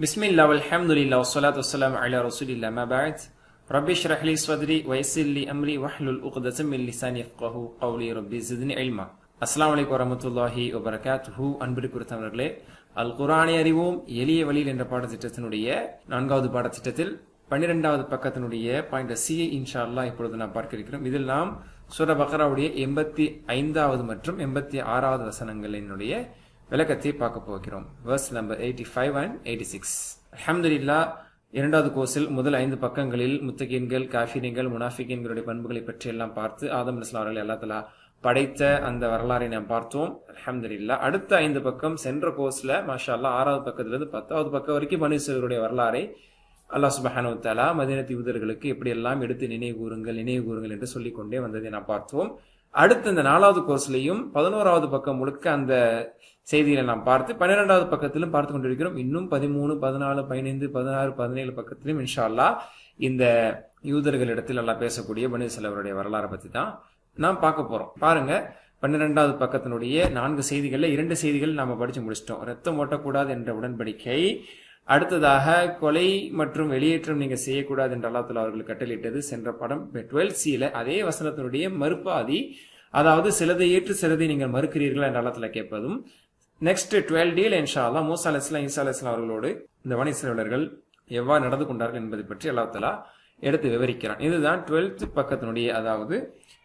பிஸ்மில்லா வல்ஹம்துலில்லாஹ் வஸ்ஸலாத்து வஸ்ஸலாமு அலா ரசூலில்லாஹ் மா பஅத் ரப்பி ஷ்ரஹ் லி ஸத்ரி வயஸ்ஸிர் லி அம்ரி வஹ்லுல் உக்ததம் மின் லிசானி யஃப்கஹு கௌலி ரப்பி ஸித்னி இல்மா. அஸ்ஸலாமு அலைக்கும் வரஹ்மத்துல்லாஹி வபரகாத்துஹு. அன்பிற்குரியவர்களே, அல் குர்ஆனை அறிவோம் எளிய வழியில் என்ற பாடத்திட்டத்தினுடைய 4வது பாடத்திட்டத்தில் 12வது பக்கத்தினுடைய பாயிண்ட் சி இன்ஷா அல்லாஹ் இப்பொழுது நாம் பார்க்க இருக்கிறோம். இதில் நாம் சூரா பக்ராவுடைய 85வது மற்றும் 86வது வசனங்களினுடைய விளக்கத்தை பார்க்க போகிறோம். Verse number 85 and 86. அல்ஹம்துலில்லாஹ், 2வது கோர்ஸில் முதல் 5 பக்கங்களில் முத்தகீன்கள், காஃபிர்கள், முனாஃபிகீன்களுடைய பண்புகளை பற்றி எல்லாம் பார்த்து ஆதம் அலைஹிஸ்ஸலாம் அவர்களை அல்லாஹ் தஆலா படைத்த அந்த வரலாறை நாம் பார்த்தோம். அல்ஹம்துலில்லாஹ், அடுத்த 5 பக்கம் சென்ற கோர்ஸ்ல மாஷா அல்லாஹ் 6வது பக்கத்திலிருந்து 10வது பக்கம் வரைக்கும் பனு இஸ்ராயீலுடைய வரலாறை அல்லாஹ் சுப்ஹானஹு வ தஆலா மதீனத்து யூதர்களுக்கு எப்படி எல்லாம் எடுத்து நினைவுகூருங்கள் என்று சொல்லிக்கொண்டே வந்ததை நாம் பார்த்தோம். அடுத்த இந்த 4வது கோர்ஸ்லையும் 11வது பக்கம் முழுக்க அந்த செய்திகளை நாம் பார்த்து 12வது பக்கத்திலும் பார்த்து கொண்டிருக்கிறோம். இன்னும் 13, 14, 15, 16, 17 பக்கத்திலும் இன்ஷா அல்லாஹ் இந்த யூதர்களிடத்தில் எல்லாம் பேசக்கூடிய பனு இஸ்ராயீலுடைய வரலாறை பத்தி தான் நாம் பார்க்க போறோம். பாருங்க, 12வது பக்கத்தினுடைய 4 செய்திகள்ல 2 செய்திகள் நாம படிச்சு முடிச்சிட்டோம். ரத்தம் ஓட்டக்கூடாது என்ற உடன்படிக்கை, அடுத்ததாக கொலை மற்றும் வெளியேற்றம் நீங்க செய்யக்கூடாது என்று அல்லாஹ் தஆலா அவர்கள் கட்டளையிட்டது சென்ற படம் 12C அதே வசனத்தினுடைய மறுபாதி, அதாவது சிலதை ஏற்று சிலதை நீங்கள் மறுக்கிறீர்களா என்று அல்லாஹ் தஆலா கேட்பதும், நெக்ஸ்ட் 12D இன்ஷா அல்லாஹ் மூசா அலைஹிஸ்ஸலாம், ஈசா அலைஹிஸ்ஸலாம் அவர்களோடு இந்த பனு இஸ்ராயீலர்கள் எவ்வாறு நடந்து கொண்டார்கள் என்பதை பற்றி அல்லாஹ் தஆலா எடுத்து விவரிக்கிறான். இதுதான் 12th பக்கத்தினுடைய, அதாவது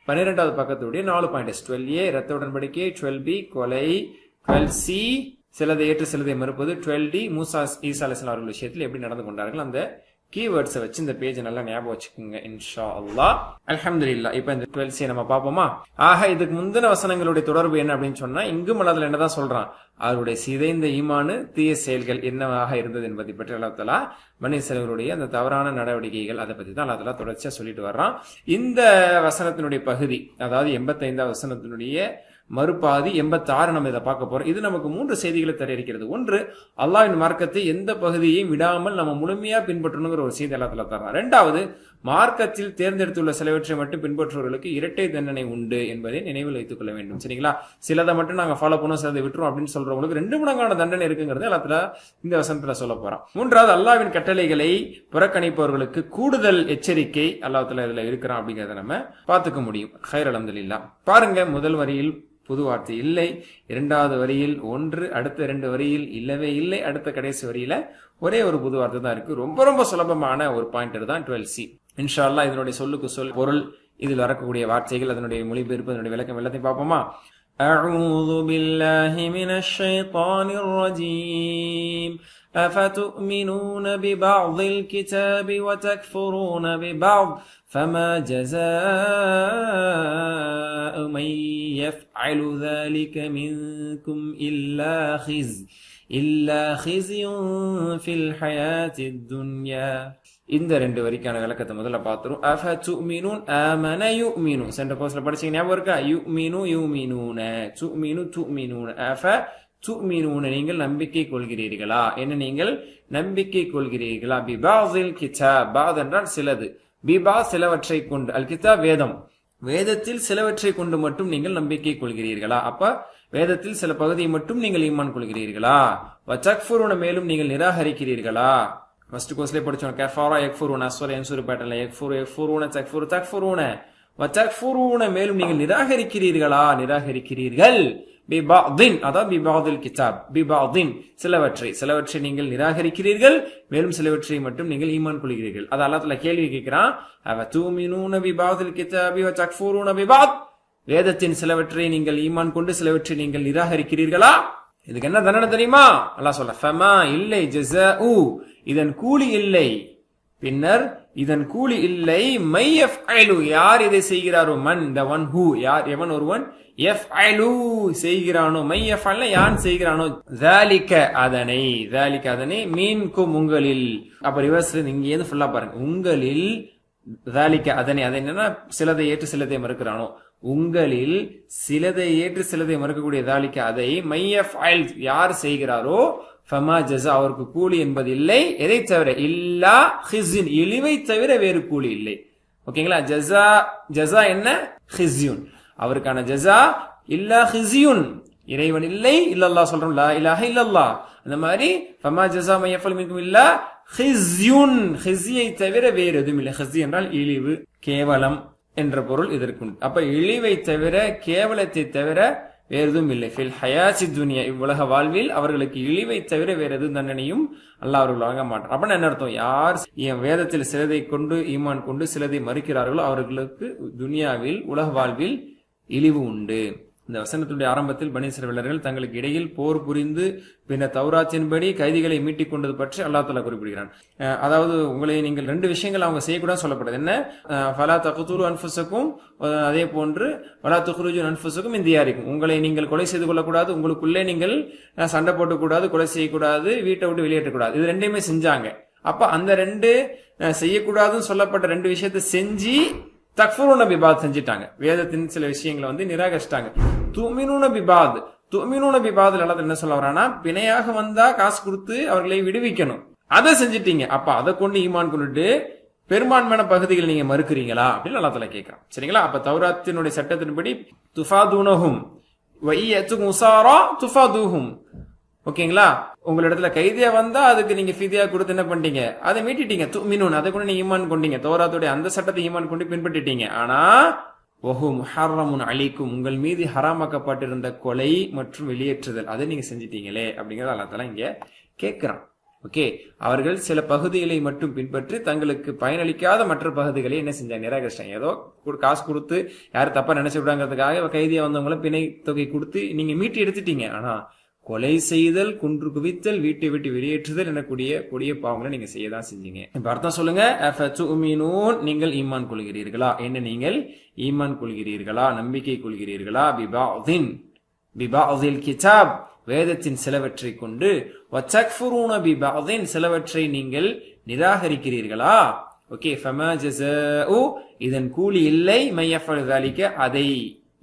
12வது பக்கத்தினுடைய 4 பாயிண்ட்ஸ். 12A ரத்த உடன்படிக்கை, 12B கொலை, 12C சிலதை ஏற்று சிலதை மறுப்பது, 12D மூசா ஈசா அலைஹிஸ்ஸலாம் அவர்கள் விஷயத்தில் எப்படி நடந்து கொண்டார்கள். அந்த கீவேர்ட்ஸை வச்சு இந்த பேஜ் நல்லா ஞாபகம் வச்சுக்கோங்க இன்ஷா அல்லாஹ். அல்ஹம்துலில்லாஹ், இப்ப இந்த 12C நம்ம பார்ப்போமா? ஆக இதுக்கு முந்தின வசனங்களுடைய தொடர்பு என்ன அப்படின்னு சொன்னா, இங்கும் அல்லதுல என்னதான் சொல்றான், அவருடைய சிதைந்த ஈமானு தீய செயல்கள் என்னவாக இருந்தது என்பதை பற்றி அல்லாஹ் தஆலா பனு இஸ்ராயீலுடைய அந்த தவறான நடவடிக்கைகள் அதை பத்தி தான் அல்லாஹ் தஆலா தொடர்ச்சியா சொல்லிட்டு வர்றான். இந்த வசனத்தினுடைய பகுதி, அதாவது 85வது வசனத்தினுடைய மறுபாதி 86 நம்ம இதை பார்க்க போறோம். இது நமக்கு 3 செய்திகளை தர இருக்கிறது. ஒன்று, அல்லாஹ்வின் மார்க்கத்தை எந்த பகுதியையும் விடாமல் நம்ம முழுமையா பின்பற்றணுங்கிற ஒரு செய்தி அல்லாஹ் தஆலா தர்றான். 2வது, மார்க்கத்தில் தேர்ந்தெடுத்துள்ள சிலவற்றை மட்டும் பின்பற்றுவர்களுக்கு இரட்டை தண்டனை உண்டு என்பதை நினைவில் வைத்துக் கொள்ள வேண்டும். சரிங்களா? சிலதை மட்டும் நாங்க ஃபாலோ பண்ணுவோம், சிலதை விட்டுரும் அப்படின்னு சொல்றவங்களுக்கு 2 மடங்கான தண்டனை இருக்குங்கிறது அல்லாஹ் தஆலா இந்த வசனத்துல சொல்ல போறான். 3வது, அல்லாஹ்வின் கட்டளைகளை புறக்கணிப்பவர்களுக்கு கூடுதல் எச்சரிக்கை அல்லாஹ் தஆலா இதுல இருக்கிறான் அப்படிங்கறத நம்ம பார்த்துக்க முடியும். ஹைர், அல்ஹம்துலில்லாஹ். பாருங்க, முதல் வரியில் புது வார்த்தை இல்லை, 2வது வரியில் 1, அடுத்த 2 வரியில் இல்லவே இல்லை, அடுத்த கடைசி வரியில ஒரே ஒரு புது வார்த்தை தான் இருக்கு. ரொம்ப ரொம்ப சுலபமான ஒரு பாயிண்டர் தான் 12C. இன்ஷா அல்லாஹ் இதனுடைய சொல்லுக்கு சொல் பொருள், இதில் வரக்கூடிய வார்த்தைகள், அதனுடைய மொழிபெயர்ப்பு, அதனுடைய விளக்கம் எல்லாத்தையும் பார்ப்போமா? அஊது பில்லாஹி மினஷ் ஷைத்தானிர் ரஜீம். أفتؤمنون ببعض الكتاب وتكفرون ببعض فما جزاء من يفعل ذلك منكم إلا خزي في الحياة الدنيا. இந்த 2 வரிக்கான விளக்கத்தை முதல்ல பார்த்துரும். அஃபதுமினூன் ஆமன யுமினு, சென்ற கோர்ஸ்ல படிச்சீங்க ஞாபகம் இருக்கா? யுமினு யுமினூன, துமினு துமினூன, துமினூன நீங்கள் நம்பிக்கை கொள்கிறீர்களா, என்ன நீங்கள் நம்பிக்கை கொள்கிறீர்களா? பிபாஸில் கிதாப், பாத் என்றால் சிலது, பிபா சிலவற்றை கொண்டு, அல் கிதாப் வேதம், வேதத்தில் சிலவற்றை கொண்டு மட்டும் நீங்கள் நம்பிக்கை கொள்கிறீர்களா? அப்ப வேதத்தில் சில பகுதியை மட்டும் நீங்கள் ஈமான் கொள்கிறீர்களா? வதக்ஃபுரூன, மேலும் நீங்கள் நிராகரிக்கிறீர்களா? ஃபர்ஸ்ட் கோர்ஸ்ல படிச்சோம், கஃபரா யக்ஃபுரூன, அஸ்வர யன்சுரு பேட்டர்ல யக்ஃபுரு யக்ஃபுரூன தக்ஃபுரு தக்ஃபுரூன வதக்ஃபுரூன, மேலும் நீங்கள் நிராகரிக்கிறீர்களா, நிராகரிக்கிறீர்கள். பிபாதின், அதாவது பிபாதில் கிதாப், பிபாதின் சிலவற்றை நீங்கள் நிராகரிக்கிறீர்கள், மேலும் சிலவற்றை மட்டும் நீங்கள் ஈமான் கொள்கிறீர்கள். அது அல்லாஹ் தஆலா கேள்வி கேட்கிறான், அவதுமினூன பிபாதில் கிதாபி வதக்ஃபுரூன பிபாத், வேதத்தின் சிலவற்றை நீங்கள் ஈமான் கொண்டு சிலவற்றை நீங்கள் நிராகரிக்கிறீர்களா? இதுக்கு என்ன தண்டனை தெரியுமா? அல்லாஹ் சொல்ல, ஃபமா இல்லை, ஜஸாஉ இதன் கூலி இல்லை, பின்னர் இதன் கூலி இல்லை, மை யஃப்அலு யார் இதை செய்கிறாரோ, மன் த ஒன் ஹூ யார் எவன் ஒருவன், யஃப்அலு செய்கிறானோ, மை யஃப்அல்னா யான் செய்கிறானோ, ذلك அதனை மீன்கும் உங்களில். அப்ப ரிவர்ஸ் இங்க இருந்து ஃபுல்லா பாருங்க, உங்களில் ذلك அதனை என்னன்னா சிலதை ஏற்று சிலதை மறுக்கிறானோ, உங்களில் சிலதை ஏற்று சிலதை மறுக்கக்கூடிய ذلك அதை, மை யஃப்அல் யார் செய்கிறாரோ, ஃபமா ஜஸா அவருக்கு கூலி என்பது இல்லை, எதை தவிர, இல்லா ஹிஸ்ன் இழிவை தவிர வேறு கூலி இல்லை. ஓகேங்களா? ஜஸா என்ன, ஹிஸ்யுன், அவருக்கான ஜஸா இல்லா ஹிஸ்யுன் இறைவன் இல்லை, இல்லல்லாஹ் சொல்றோம், லா இலாஹ இல்லல்லாஹ். அந்த மாதிரி ஃபமா ஜஸா மை யஃபல் மின்கும் இல்லா ஹிஸ்யுன், ஹிஸ்யை தவிர வேறு எதுவும் இல்லை. ஹிஸ்ய் என்றால் இழிவு, கேவலம் என்ற பொருள் இதற்கு. அப்ப இழிவை தவிர, கேவலத்தை தவிர வேறு எதுவும் இல்லை. ஃபில் ஹயாத்தி துனியா, இவ்வுலக வாழ்வில் அவர்களுக்கு இழிவை தவிர வேறு எதுவும் தண்டனையும் அல்லாஹ் அவர்கள் வழங்க மாட்டார். அப்படின்னா என்ன அர்த்தம்? யார் வேதத்தில் சிலதை கொண்டு ஈமான் கொண்டு சிலதை மறுக்கிறார்களோ அவர்களுக்கு துனியாவில் உலக வாழ்வில் இழிவு உண்டு. இந்த வசனத்துடைய ஆரம்பத்தில் பனி இஸ்ரவேலர்கள் தங்களுக்கு இடையில் போர் புரிந்து பின்னர் தௌராத்தின்படி கைதிகளை மீட்டிக் கொண்டது பற்றி அல்லாஹ் தஆலா குறிப்பிடுகிறான். அதாவது உங்களை நீங்கள் 2 விஷயங்கள் அவங்க செய்யக்கூடாது சொல்லப்படுது. என்ன? ஃபலா தக்துலு அன்ஃபுஸக்கும், அதே போன்று வலா துக்ரிஜு அன்ஃபுஸக்கும் மின் தியாரிக்கும், உங்களை நீங்கள் கொலை செய்து கொள்ளக்கூடாது, உங்களுக்குள்ளே நீங்கள் சண்டை போட்டக்கூடாது, கொலை செய்யக்கூடாது, வீட்டை விட்டு வெளியேற்றக்கூடாது. இது 2மே செஞ்சாங்க. அப்ப அந்த 2 செய்யக்கூடாதுன்னு சொல்லப்பட்ட 2 விஷயத்தை செஞ்சு தக்ஃபுரூன பிபாத் செஞ்சிட்டாங்க. வேதத்தின் சில விஷயங்களை நிராகரிச்சிட்டாங்க. துமினூன பிபாத், துமினூன பிபாத் அல்லாஹ் என்ன சொல்ல வரானா, பிணையாக வந்தா காசு கொடுத்து அவர்களை விடுவிக்கணும், அதை செஞ்சிட்டீங்க. அப்ப அதை கொண்டு ஈமான் கொண்டுட்டு பெரும்பான்மையான பகுதிகள் நீங்க மறுக்கிறீங்களா அப்படின்னு அல்லாஹ் தஆலா கேட்கிறான். சரிங்களா? அப்ப தௌராத்தினுடைய சட்டத்தின்படி துஃபாதுனஹும் வஇயத்துகும் உஸாரா துஃபாதுஹும், ஓகேங்களா? உங்களிடத்துல கைதியா வந்தா அதுக்கு நீங்க ஃபிதியா கொடுத்து என்ன பண்ணிட்டீங்க? அதை மீட்டிட்டீங்க. துமினூன், அதை கூட நீங்க ஈமான் கொண்டீங்க, தௌராத்துடைய அந்த சட்டத்தை ஈமான் கொண்டு பின்பற்றிட்டீங்க. ஆனா வஹு முஹர்ரமுன் அலைக்கும், உங்கள் மீது ஹராமாக்கப்பட்டிருந்த கொலை மற்றும் வெளியேற்றுதல் அதை நீங்க செஞ்சிட்டீங்களே அப்படிங்கறத அல்லாஹ் தஆலா இங்க கேட்கிறான். ஓகே, அவர்கள் சில பகுதிகளை மட்டும் பின்பற்றி தங்களுக்கு பயனளிக்காத மற்ற பகுதிகளை என்ன செஞ்சாங்க? நிராகரிச்சாங்க. ஏதோ காசு கொடுத்து யாரும் தப்பா நினைச்சு விடாங்கிறதுக்காக கைதியா வந்தவங்களை பிணை தொகை கொடுத்து நீங்க மீட்டி எடுத்துட்டீங்க. ஆனா கொலை செய்தல், குன்று குவித்தல், வீட்டை விட்டு வெளியேற்றுதல் எனக்கூடிய கொடிய பாவங்களை நீங்க செய்யதான் செஞ்சீங்க. இப்ப அர்த்தம் சொல்லுங்க. அஃபதுமினூன், நீங்கள் ஈமான் கொள்கிறீர்களா? என்ன நீங்கள் ஈமான் கொள்கிறீர்களா, நம்பிக்கை கொள்கிறீர்களா? பிபாதின், பிபாதில் கிதாப், வேதத்தின் சிலவற்றை கொண்டு, வதக்ஃபுரூன பிபாதின், சிலவற்றை நீங்கள் நிராகரிக்கிறீர்களா? ஓகே, ஃபமா ஜஸாஉ, இதன் கூலி இல்லை, மை யஃபல் ஸாலிக, அதை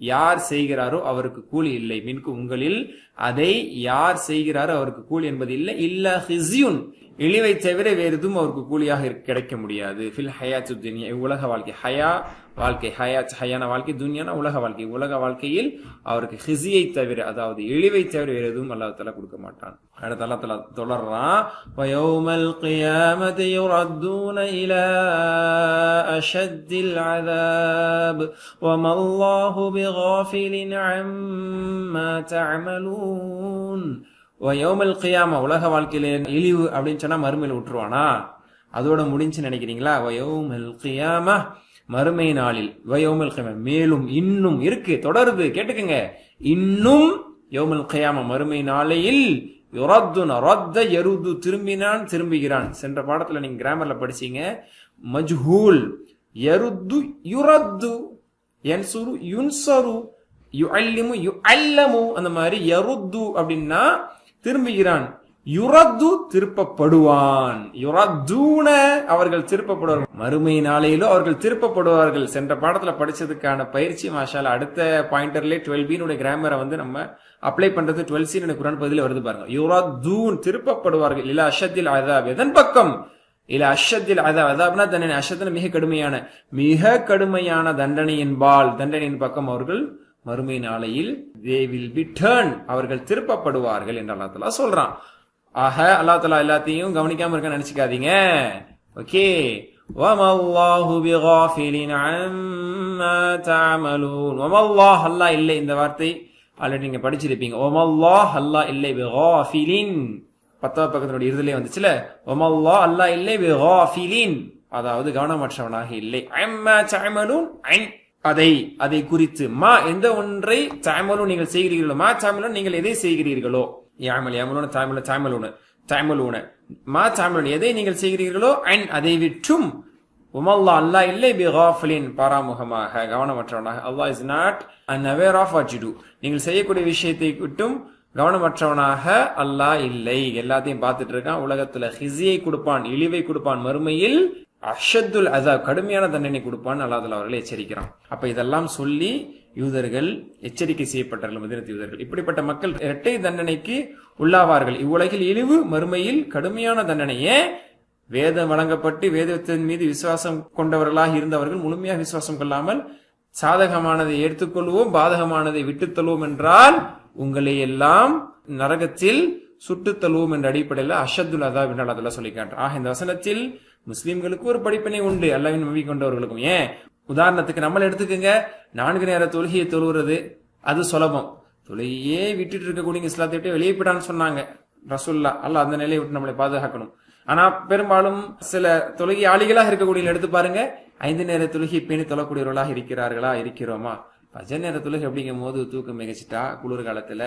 யார் செய்கிறாரோ அவருக்கு கூலி இல்லை, மின்கு உங்களில் அதை யார் செய்கிறாரோ அவருக்கு கூலி என்பது இல்லை, இல்லா ஹிஸ்யுன், இழிவை தவிர வேறு எதுவும் அவருக்கு கூலியாக கிடைக்க முடியாது. ஃபில் ஹயாத்து துன்யா, உலக வாழ்க்கை, ஹயா வாழ்க்கை, ஹயாத் ஹயான வாழ்க்கை, துன்யானா உலக வாழ்க்கை, உலக வாழ்க்கையில் அவருக்கு ஹிஸியை தவிர, அதாவது இழிவை தவிர வேறு எதுவும் அல்லாஹ் தஆலா கொடுக்க மாட்டான். அடுத்து அல்லாஹ் தஆலா தொடர்றான், வயௌமல் கியாமத்தி யுரத்தூன இலா அஷத்தில் அஸாப் வமல்லாஹு பிகாஃபிலின் அம்மா தஅமலூன். வயௌமல் கியாமா, உலக வாழ்க்கையில இழிவு அப்படின்னு சொன்னா மறுமையில விட்டுருவானா? அதோட முடிஞ்சு நினைக்கிறீங்களா? வயௌமல் கியாமா, மறுமை நாளில், வயௌமல் கியாமா, மேலும் இன்னும் இருக்கு, தொடருது, கேட்டுக்கங்க. இன்னும் யௌமல் கியாமா, மறுமை நாளையில், யுரத்துன, ரத்த யருது, திரும்பினான், திரும்புகிறான். சென்ற பாடத்துல நீங்க கிராமர்ல படிச்சீங்க. மஜ்ஹூல், யருது யுரத்து, யன்சுரு யுன்சரு, யுஅல்லிமு யுஅல்லமு, அந்த மாதிரி யருது அப்படின்னா திரும்புகிறான், யுரத்து திருப்பப்படுவான், யுரத்தூன அவர்கள் திருப்பப்படுவார்கள், மறுமை நாளையிலோ அவர்கள் திருப்பப்படுவார்கள். சென்ற பாடத்துல படிச்சதுக்கான பயிற்சி மாஷால அடுத்த பாயிண்டர்ல 12B கிராமரை நம்ம அப்ளை பண்றது 12C குர்ஆன் பகுதியில வருது பாருங்க. யுரத்தூன், திருப்பப்படுவார்கள், இலா அஷத்தில் அஸாப், எதன் பக்கம்? இலா அஷத்தில் அஸாப், அஸாப்னா தண்டனை, அஷத்னா மிக கடுமையான தண்டனையின்பால், தண்டனையின் பக்கம் அவர்கள் மறுமை நாளையில் they will be turned, அவர்கள் திருப்பப்படுவார்கள் என்று அல்லாஹ் தஆலா சொல்றான். ஆக அல்லாஹ் தஆலா எல்லாத்தையும் கவனிக்காம இருக்க நினைச்சுக்காதீங்க. ஓகே, வமல்லாஹு பிகாஃபிலின் அம்மா தஅமலூன். வமல்லாஹ், அல்லாஹ் இல்லை, இந்த வார்த்தை ஆல்ரெடி நீங்க படிச்சிருப்பீங்க. வமல்லாஹ், அல்லாஹ் இல்லை, பிகாஃபிலின் 10வது பக்கத்தினுடைய இறுதியிலே வந்துச்சுல, வமல்லாஹ், அல்லாஹ் இல்லை, பிகாஃபிலின் அதாவது கவனமற்றவனாக இல்லை, அம்மா தஅமலூன், அதை குறித்து, மா எந்த ஒன்றை தஅமலூன் நீங்கள் செய்கிறீர்களோ, மா தஅமலூன் நீங்கள் எதை செய்கிறீர்களோ, யாமல் யாமலூன தஅமலூன தஅமலூன தஅமலூன மா தஅமலூன் எதை நீங்கள் செய்கிறீர்களோ, அதை விட்டும், வமல்லாஹ், அல்லாஹ் இல்லை, பிகாஃபிலின் பாராமுகமாக கவனமற்றவனாக, Allah is not unaware of what you do, நீங்கள் செய்யக்கூடிய விஷயத்தை விட்டும் கவனமற்றவனாக அல்லாஹ் இல்லை, எல்லாத்தையும் பார்த்துட்டு இருக்கான். உலகத்துல ஹிஸியை கொடுப்பான், இழிவை கொடுப்பான், மறுமையில் அஷத்துல் அஸாப், கடுமையான தண்டனை கொடுப்பான் அல்லாஹ் தஆலா அவர்களை எச்சரிக்கிறான். அப்ப இதெல்லாம் சொல்லி யூதர்கள் எச்சரிக்கை செய்யப்பட்டார்கள், மதீனத்து யூதர்கள். இப்படிப்பட்ட மக்கள் இரட்டை தண்டனைக்கு உள்ளாவார்கள். இவ்வுலகில் இழிவு, மறுமையில் கடுமையான தண்டனையே. வேதம் வழங்கப்பட்டு வேதத்தின் மீது விசுவாசம் கொண்டவர்களாக இருந்தவர்கள் முழுமையாக விசுவாசம் கொள்ளாமல் சாதகமானதை எடுத்துக்கொள்வோம், பாதகமானதை விட்டுத்தள்ளுவோம் என்றால் உங்களை எல்லாம் நரகத்தில் சுட்டு தள்ளுவோம் என்ற அடிப்படையில் அஷத்துல் அதாப் என்றால் அதெல்லாம் சொல்லி காட்டுறான். ஆக இந்த வசனத்தில் முஸ்லிம்களுக்கு ஒரு படிப்பினை உண்டு, அல்லாஹ்வின் நம்பி கொண்டவர்களுக்கும். ஏன் உதாரணத்துக்கு நம்மள எடுத்துக்கங்க, 4 நேர தொழுகையை தொழுகிறது அது சுலபம். தொழுகையே விட்டுட்டு இருக்கக்கூடிய இஸ்லாத்தை விட்டு வெளியே போயிட்டான்னு சொன்னாங்க ரசூலுல்லாஹ். அல்லாஹ் அந்த நிலையை விட்டு நம்மளை பாதுகாக்கணும். ஆனா பெரும்பாலும் சில தொழுகை ஆளிகளாக இருக்கக்கூடிய எடுத்து பாருங்க, 5 நேர தொழுகை பேணி தொழக்கூடியவர்களாக இருக்கிறோமா? ஃபஜர் நேர தொழுகை அப்படிங்கும் போது தூக்கம் மிகச்சிட்டா குளிர்காலத்துல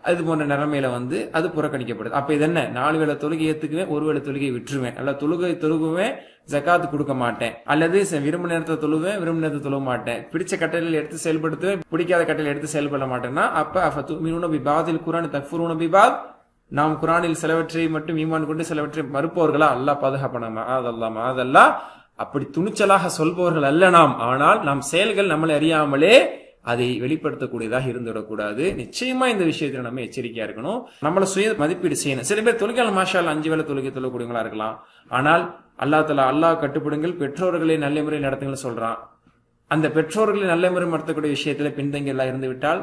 அது போன்ற நிலைமையில அது புறக்கணிக்கப்படுது. அப்ப இது என்ன, 4 வேளை தொழுகை ஏத்துக்குவேன், 1 வேளை தொழுகை விட்டுருவேன், அல்ல தொழுகுவேன் ஜகாத்து கொடுக்க மாட்டேன், அல்லது விரும்ப நேரத்தை தொழுவேன் விரும்ப நேரத்தை தொழுவ மாட்டேன், பிடிச்ச கட்டளையில் எடுத்து செயல்படுத்துவேன் பிடிக்காத கட்டளை எடுத்து செயல்பட மாட்டேன்னா அப்ப அஃபதுமினூன பிபாதில் குர்ஆன் தக்ஃபுரூன பிபாத், நாம் குர்ஆனில் சிலவற்றை மட்டும் ஈமான் கொண்டு சிலவற்றை மறுப்பவர்களா? அல்லாஹ் பாதுகாப்பன. அதெல்லாம் அப்படி துணிச்சலாக சொல்பவர்கள் அல்ல நாம். ஆனால் நாம் செயல்கள் நம்மளை அறியாமலே அதை வெளிப்படுத்தக்கூடியதாக இருந்துவிடக்கூடாது. நிச்சயமா இந்த விஷயத்துல நம்ம எச்சரிக்கையா இருக்கணும், நம்மள சுய மதிப்பீடு செய்யணும். சில பேர் தொழுகையால் மாஷால் 5 வேளை தொழுகை தொழக்கூடியவங்களா இருக்கலாம். ஆனால் அல்லாஹ் கட்டுப்படுங்கள், பெற்றோர்களை நல்ல முறையில் நடத்துங்கள் சொல்றான். அந்த பெற்றோர்களை நல்ல முறை நடத்தக்கூடிய விஷயத்துல பின்தங்கி எல்லாம் இருந்து விட்டால்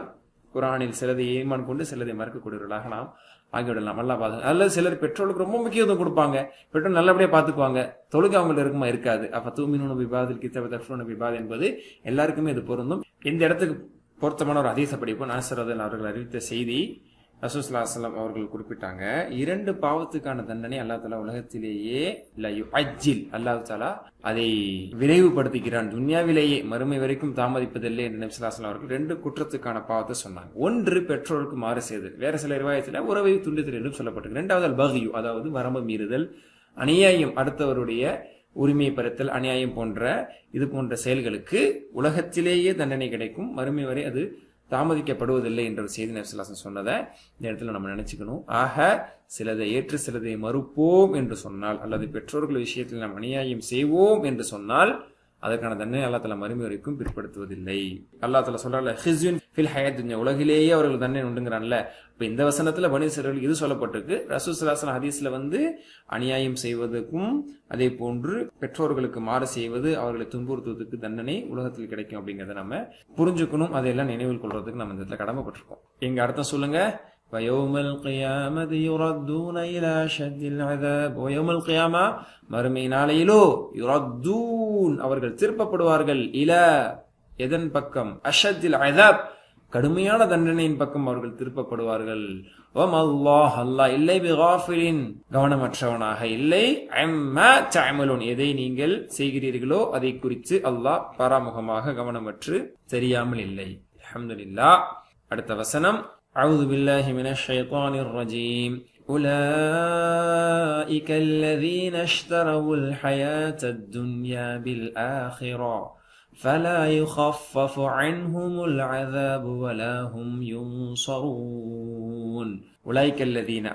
குர்ஆனில் சிலதை ஈமான் கொண்டு சிலதை மறுக்கக்கூடியவர்களாக நாம் ஆகிவிடலாம். அல்லாஹ் பாதுகாக்க. அல்லது சிலர் பெற்றோருக்கு ரொம்ப முக்கியத்துவம் கொடுப்பாங்க, பெற்றோர் நல்லபடியா பாத்துக்குவாங்க, தொழுகை அவங்களுக்கு இருக்குமா இருக்காது. அப்ப தூமினூன பிபாதில் கிதாப தக்ஃபுரூன பிபாத் என்பது எல்லாருக்குமே இது பொருந்தும். இந்த இடத்துக்கு பொருத்தமான ஒரு ஹதீஸை படிப்போம். நாசர் அவர்கள் அறிவித்த செய்தி, ரசூல் ஸல்லல்லாஹு அலைஹி வஸல்லம் அவர்கள் குறிப்பிட்டாங்க, 2 பாவத்துக்கான தண்டனை அல்லாஹ் தஆலா உலகத்திலேயே அல்லாஹ் தஆலா அதை விரைவுபடுத்துகிறான், துன்யாவிலேயே மறுமை வரைக்கும் தாமதிப்பதில்லை என்று நபி ஸல்லல்லாஹு அலைஹி வஸல்லம் அவர்கள் 2 குற்றத்துக்கான பாவத்தை சொன்னாங்க. ஒன்று பெற்றோருக்கு மாறு செய்தல், வேற சில ரிவாயத்தில் உறவை துண்டித்தல் என்றும் சொல்லப்பட்டிருக்கு. 2வது அல் பக்யு, அதாவது வரம்பு மீறுதல், அநியாயம், அடுத்தவருடைய உரிமையை பறித்தல், அநியாயம் போன்ற இது போன்ற செயல்களுக்கு உலகத்திலேயே தண்டனை கிடைக்கும், மறுமை வரை அது தாமதிக்கப்படுவதில்லை என்ற ஒரு செய்தி நபி ஸல்லல்லாஹு அலைஹி வஸல்லம் சொன்னதை இந்த இடத்துல நம்ம நினைச்சுக்கணும். ஆக சிலதை ஏற்று சிலதை மறுப்போம் என்று சொன்னால், அல்லது பெற்றோர்கள் விஷயத்தில் நாம் அநியாயம் செய்வோம் என்று சொன்னால் அதற்கான தண்டனை அல்லாஹ் தஆலா மறுமை வரைக்கும் பிற்படுத்துவதில்லை. அல்லாஹ் தஆலா சொல்றான்ல, ஹிஸ்யுன் ஃபில் ஹயாத் துன்யா, உலகிலேயே அவர்கள் தண்டனை உண்டுங்கறான்ல. இப்ப இந்த வசனத்துல பனி இஸ்ராயீலுக்கு இது சொல்லப்பட்டிருக்கு. ரசூல் ஸல்லல்லாஹு அலைஹி வஸல்லம் ஹதீஸ்ல அநியாயம் செய்வதற்கும் அதே போன்று பெற்றோர்களுக்கு மாறு செய்வது, அவர்களை துன்புறுத்துவதற்கு தண்டனை உலகத்தில் கிடைக்கும் அப்படிங்கறத நம்ம புரிஞ்சுக்கணும். அதையெல்லாம் நினைவில் கொள்றதுக்கு நம்ம இந்த இடத்துல கடமைப்பட்டிருக்கோம். எங்க அர்த்தம் சொல்லுங்க, وَيَوْمَ الْقِيَامَةِ يُرَدُّونَ إِلَى أَشَدِّ الْعَذَابِ وَيَوْمَ الْقِيَامَةِ மறுமை நாளையிலோ யுரத்தூன் அவர்கள் திருப்பப்படுவார்கள், இலா எதன் பக்கம், அஷத்தில் அஸாப் கடுமையான தண்டனையின் பக்கம் அவர்கள் திருப்பப்படுவார்கள். வமல்லாஹ் அல்லாஹ் இல்லை பிகாஃபிலின் கவனமற்றவனாக இல்லை, அம்மா தஅமலூன் எதை நீங்கள் செய்கிறீர்களோ அதை குறித்து அல்லாஹ் பராமுகமாக கவனமற்று தெரியாமல் இல்லை. அல்ஹம்துலில்லாஹ். அடுத்த வசனம், அஊது பில்லாஹி மினஷ் ஷைத்தானிர் ரஜீம். أولئك الذين اشتروا الحياة الدنيا بالآخرة فلا يخفف عنهم العذاب ولا هم ينصرون. أولئك الذين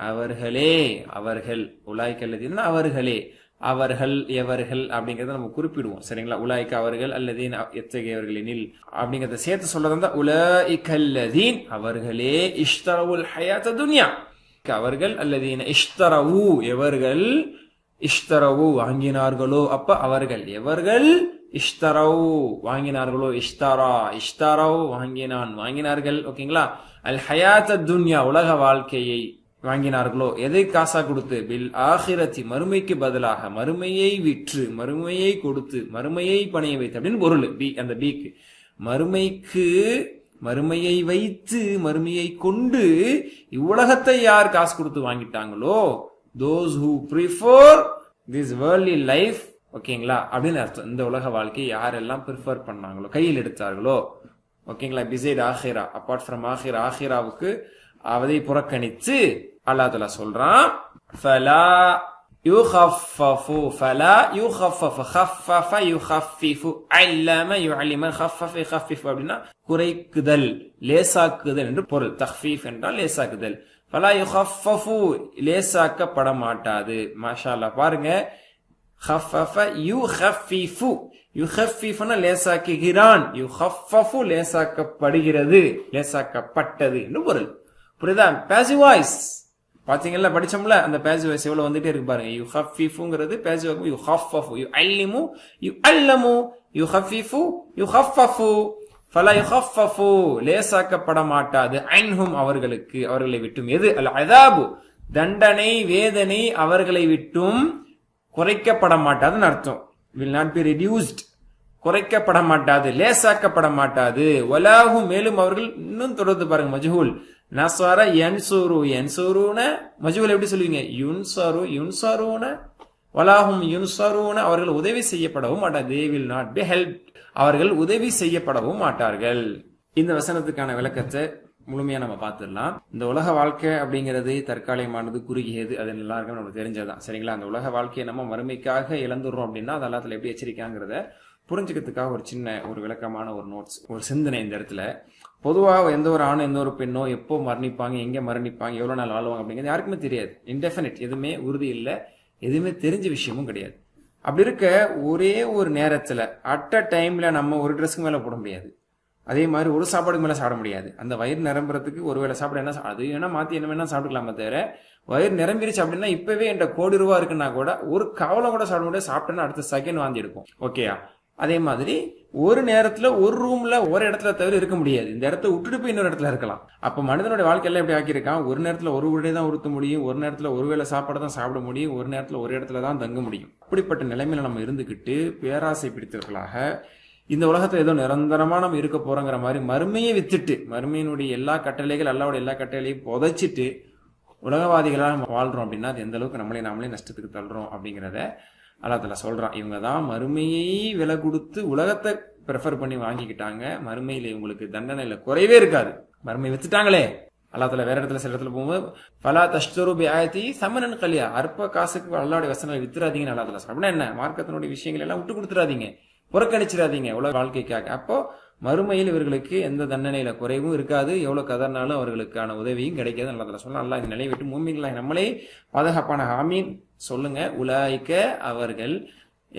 அவர்கள் எவர்கள் அப்படிங்கறத நம்ம குறிப்பிடுவோம். சரிங்களா? உலாய்க்க அவர்கள், அல்லதீன் எத்தகையவர்கள் எனில் அப்படிங்கறத சேர்த்து சொல்றதா உலாய்க்க அல்லதீன் அவர்களே, இஷ்தரவுல் ஹயாத்த துன்யா அவர்கள், அல்லதீன இஷ்தரவு எவர்கள், இஷ்தரவு வாங்கினார்களோ, அப்ப அவர்கள் எவர்கள் இஷ்தரவு வாங்கினார்களோ, இஷ்தரவு வாங்கினார்கள். ஓகேங்களா? அல் ஹயாத்த துன்யா உலக வாழ்க்கையை வாங்கினார்களோ, எதை காசா கொடுத்து, பில் ஆகிரத்தி மறுமைக்கு பதிலாக, மறுமையை விற்று, மறுமையை கொடுத்து, மறுமையை பணைய வைத்து அப்படின்னு பொருள். அந்த பீக்கு மறுமையை வைத்து, மறுமையை கொண்டு இவ்வுலகத்தை யார் காசு கொடுத்து வாங்கிட்டாங்களோ, those who prefer this worldly life, ஓகேங்களா அப்படின்னு அர்த்தம். இந்த உலக வாழ்க்கையை யாரெல்லாம் ப்ரிஃபர் பண்ணாங்களோ, கையில் எடுத்தார்களோ, ஓகேங்களா, பிசைட் ஆஹிரா, அப்பார்ட் ஃப்ரம் ஆஹிரா, ஆஹிராவுக்கு அதை புறக்கணித்து அல்லாஹ் தஆலா சொல்றான், ஃபலா யுகஃபஃபு, ஃபலா யுகஃபஃபு, கஃபஃப யுகஃபிஃபு, அல்லம யுஅல்லிம, கஃபஃப யுகஃபிஃபு அப்படின்னா குறைக்குதல், லேசாக்குதல் என்று பொருள். தக்ஃபீஃப் என்றால் லேசாக்குதல். ஃபலா யுகஃபஃபு லேசாக்கப்பட மாட்டாது. மாஷா அல்லாஹ். பாருங்க, கஃபஃப யுகஃபிஃபு, யுகஃபிஃபுனா லேசாக்குகிறான், யுகஃபஃபு லேசாக்கப்படுகிறது, லேசாக்கப்பட்டது என்று பொருள். புரியுதா? பாசிவ் வாய்ஸ் பாத்தீங்களா, படிச்சோம்ல, அந்த பாசிவ் வாய்ஸ் எவ்வளவு வந்துட்டே இருக்கு பாருங்க. யுகஃபிஃபுங்கிறது பாசிவ் வாய்ஸ், யுகஃபஃபு, யுஅல்லிமு, யுஅல்லமு, யுகஃபிஃபு, யுகஃபஃபு. ஃபலா யுகஃபஃபு லேசாக்கப்பட மாட்டாது அன்ஹும் அவர்களுக்கு அவர்களை விட்டும் எது அல் அஸாபு தண்டனை வேதனை அவர்களை விட்டும் குறைக்கப்பட மாட்டாதுன்னு அர்த்தம். will not be reduced குறைக்கப்பட மாட்டாது லேசாக்கப்பட மாட்டாது. வலாஹும் மேலும் அவர்கள் இன்னும் தொடர்ந்து பாருங்க மஜ்ஹூல் நஸர யன்சுரு யன்சுருன மஜ்ஹூல் எப்படி சொல்லுவீங்க யுன்சரு யுன்சருன வலாஹும் யுன்சருன அவர்கள் உதவி செய்யப்படவும் மாட்டார். they will not be helped அவர்கள் உதவி செய்யப்படவும் மாட்டார்கள். இந்த வசனத்துக்கான விளக்கத்தை முழுமையா நம்ம பார்த்துடலாம். இந்த உலக வாழ்க்கை அப்படிங்கிறது தற்காலிகமானது குறுகியது அது எல்லாருக்கும் நமக்கு தெரிஞ்சதுதான் சரிங்களா. அந்த உலக வாழ்க்கையை நம்ம மறுமைக்காக இழந்துடுறோம் அப்படின்னா அது எல்லாத்துல எப்படி எச்சரிக்காங்கிறத புரிஞ்சுக்கிறதுக்காக ஒரு சின்ன ஒரு விளக்கமான ஒரு நோட்ஸ் ஒரு சிந்தனை இந்த இடத்துல. பொதுவாக எந்த ஒரு ஆணும் எந்த ஒரு பெண்ணோ எப்போ மரணிப்பாங்க எங்க மரணிப்பாங்க எவ்வளவு நாள் வாழ்வாங்க அப்படிங்கிறது யாருக்குமே தெரியாது. இன்டெஃபினிட் எதுவுமே உறுதி இல்லை எதுவுமே தெரிஞ்ச விஷயமும் கிடையாது. அப்படி இருக்க ஒரே ஒரு நேரத்துல அட் அ டைம்ல நம்ம ஒரு ட்ரெஸ்க்கு மேல போட முடியாது. அதே மாதிரி ஒரு சாப்பாடுக்கு மேல சாப்பிட முடியாது. அந்த வயிறு நிரம்புறதுக்கு ஒரு வேளை சாப்பிட என்ன அது வேணா மாத்தி என்ன வேணா சாப்பிட்டுக்கலாமே தவிர வயிறு நிரம்பிருச்சு அப்படின்னா இப்பவே என்கிட்ட ₹1,00,00,000 இருக்குன்னா கூட ஒரு கவலை கூட சாப்பிட முடியாது. சாப்பிட்டேன்னா அடுத்த செகண்ட் வாந்தி எடுக்கும். ஓகேயா? அதே மாதிரி ஒரு நேரத்துல ஒரு ரூம்ல ஒரு இடத்துல தவிர இருக்க முடியாது. இந்த இடத்த விட்டுட்டு போய் இன்னொரு இடத்துல இருக்கலாம். அப்ப மனிதனுடைய வாழ்க்கையெல்லாம் எப்படி ஆக்கியிருக்கான் ஒரு நேரத்துல ஒரு உடை தான் உடுத்த முடியும் ஒரு நேரத்துல ஒரு வேளை சாப்பாடு தான் சாப்பிட முடியும் ஒரு நேரத்துல ஒரு இடத்துல தான் தங்க முடியும். அப்படிப்பட்ட நிலைமையில நம்ம இருந்துகிட்டு பேராசை பிடித்தவர்களாக இந்த உலகத்துல ஏதோ நிரந்தரமா நம்ம இருக்க போறோங்கிற மாதிரி மறுமையை வித்துட்டு மறுமையினுடைய எல்லா கட்டளைகள் அல்லாவுடைய எல்லா கட்டளையும் புதைச்சிட்டு உலகவாதிகளா நம்ம வாழ்றோம் அப்படின்னா அது எந்த அளவுக்கு நாமளே நஷ்டத்துக்கு தள்ளுறோம் அப்படிங்கிறத அல்லாஹ் தஆலா சொல்றான். இவங்க தான் மறுமையை விலை கொடுத்து உலகத்தை ப்ரிஃபர் பண்ணி வாங்கிக்கிட்டாங்க. மறுமையில இவங்களுக்கு தண்டனையில குறைவே இருக்காது. மறுமை வித்துட்டாங்களே. அல்லாஹ் தஆலா வேற இடத்துல சில இடத்துல போகும்போது ஃபலா தஷ்தரு பிஆயதி சமனன் கலியா அற்ப காசுக்கு அல்லாஹ்வுடைய வசனங்களை வித்துறாதீங்கன்னு அல்லாஹ் தஆலா சொல்றான். என்ன மார்க்கத்தினுடைய விஷயங்கள் எல்லாம் விட்டு கொடுத்துறாதீங்க புறக்கணிச்சிடாதீங்க உலக வாழ்க்கைக்காக. அப்போ மறுமையில் இவர்களுக்கு எந்த தண்டனையில குறைவும் இருக்காது எவ்வளவு கதர்னாலும் அவர்களுக்கான உதவியும் கிடைக்காது அல்லாஹ் தஆலா சொல்றான். அல்லாஹ் இந்த நிலையை விட்டு மூமின்களாக நம்மளே பாதுகாப்பான ஆமீன் சொல்லுங்க. உலாயிக்க அவர்கள்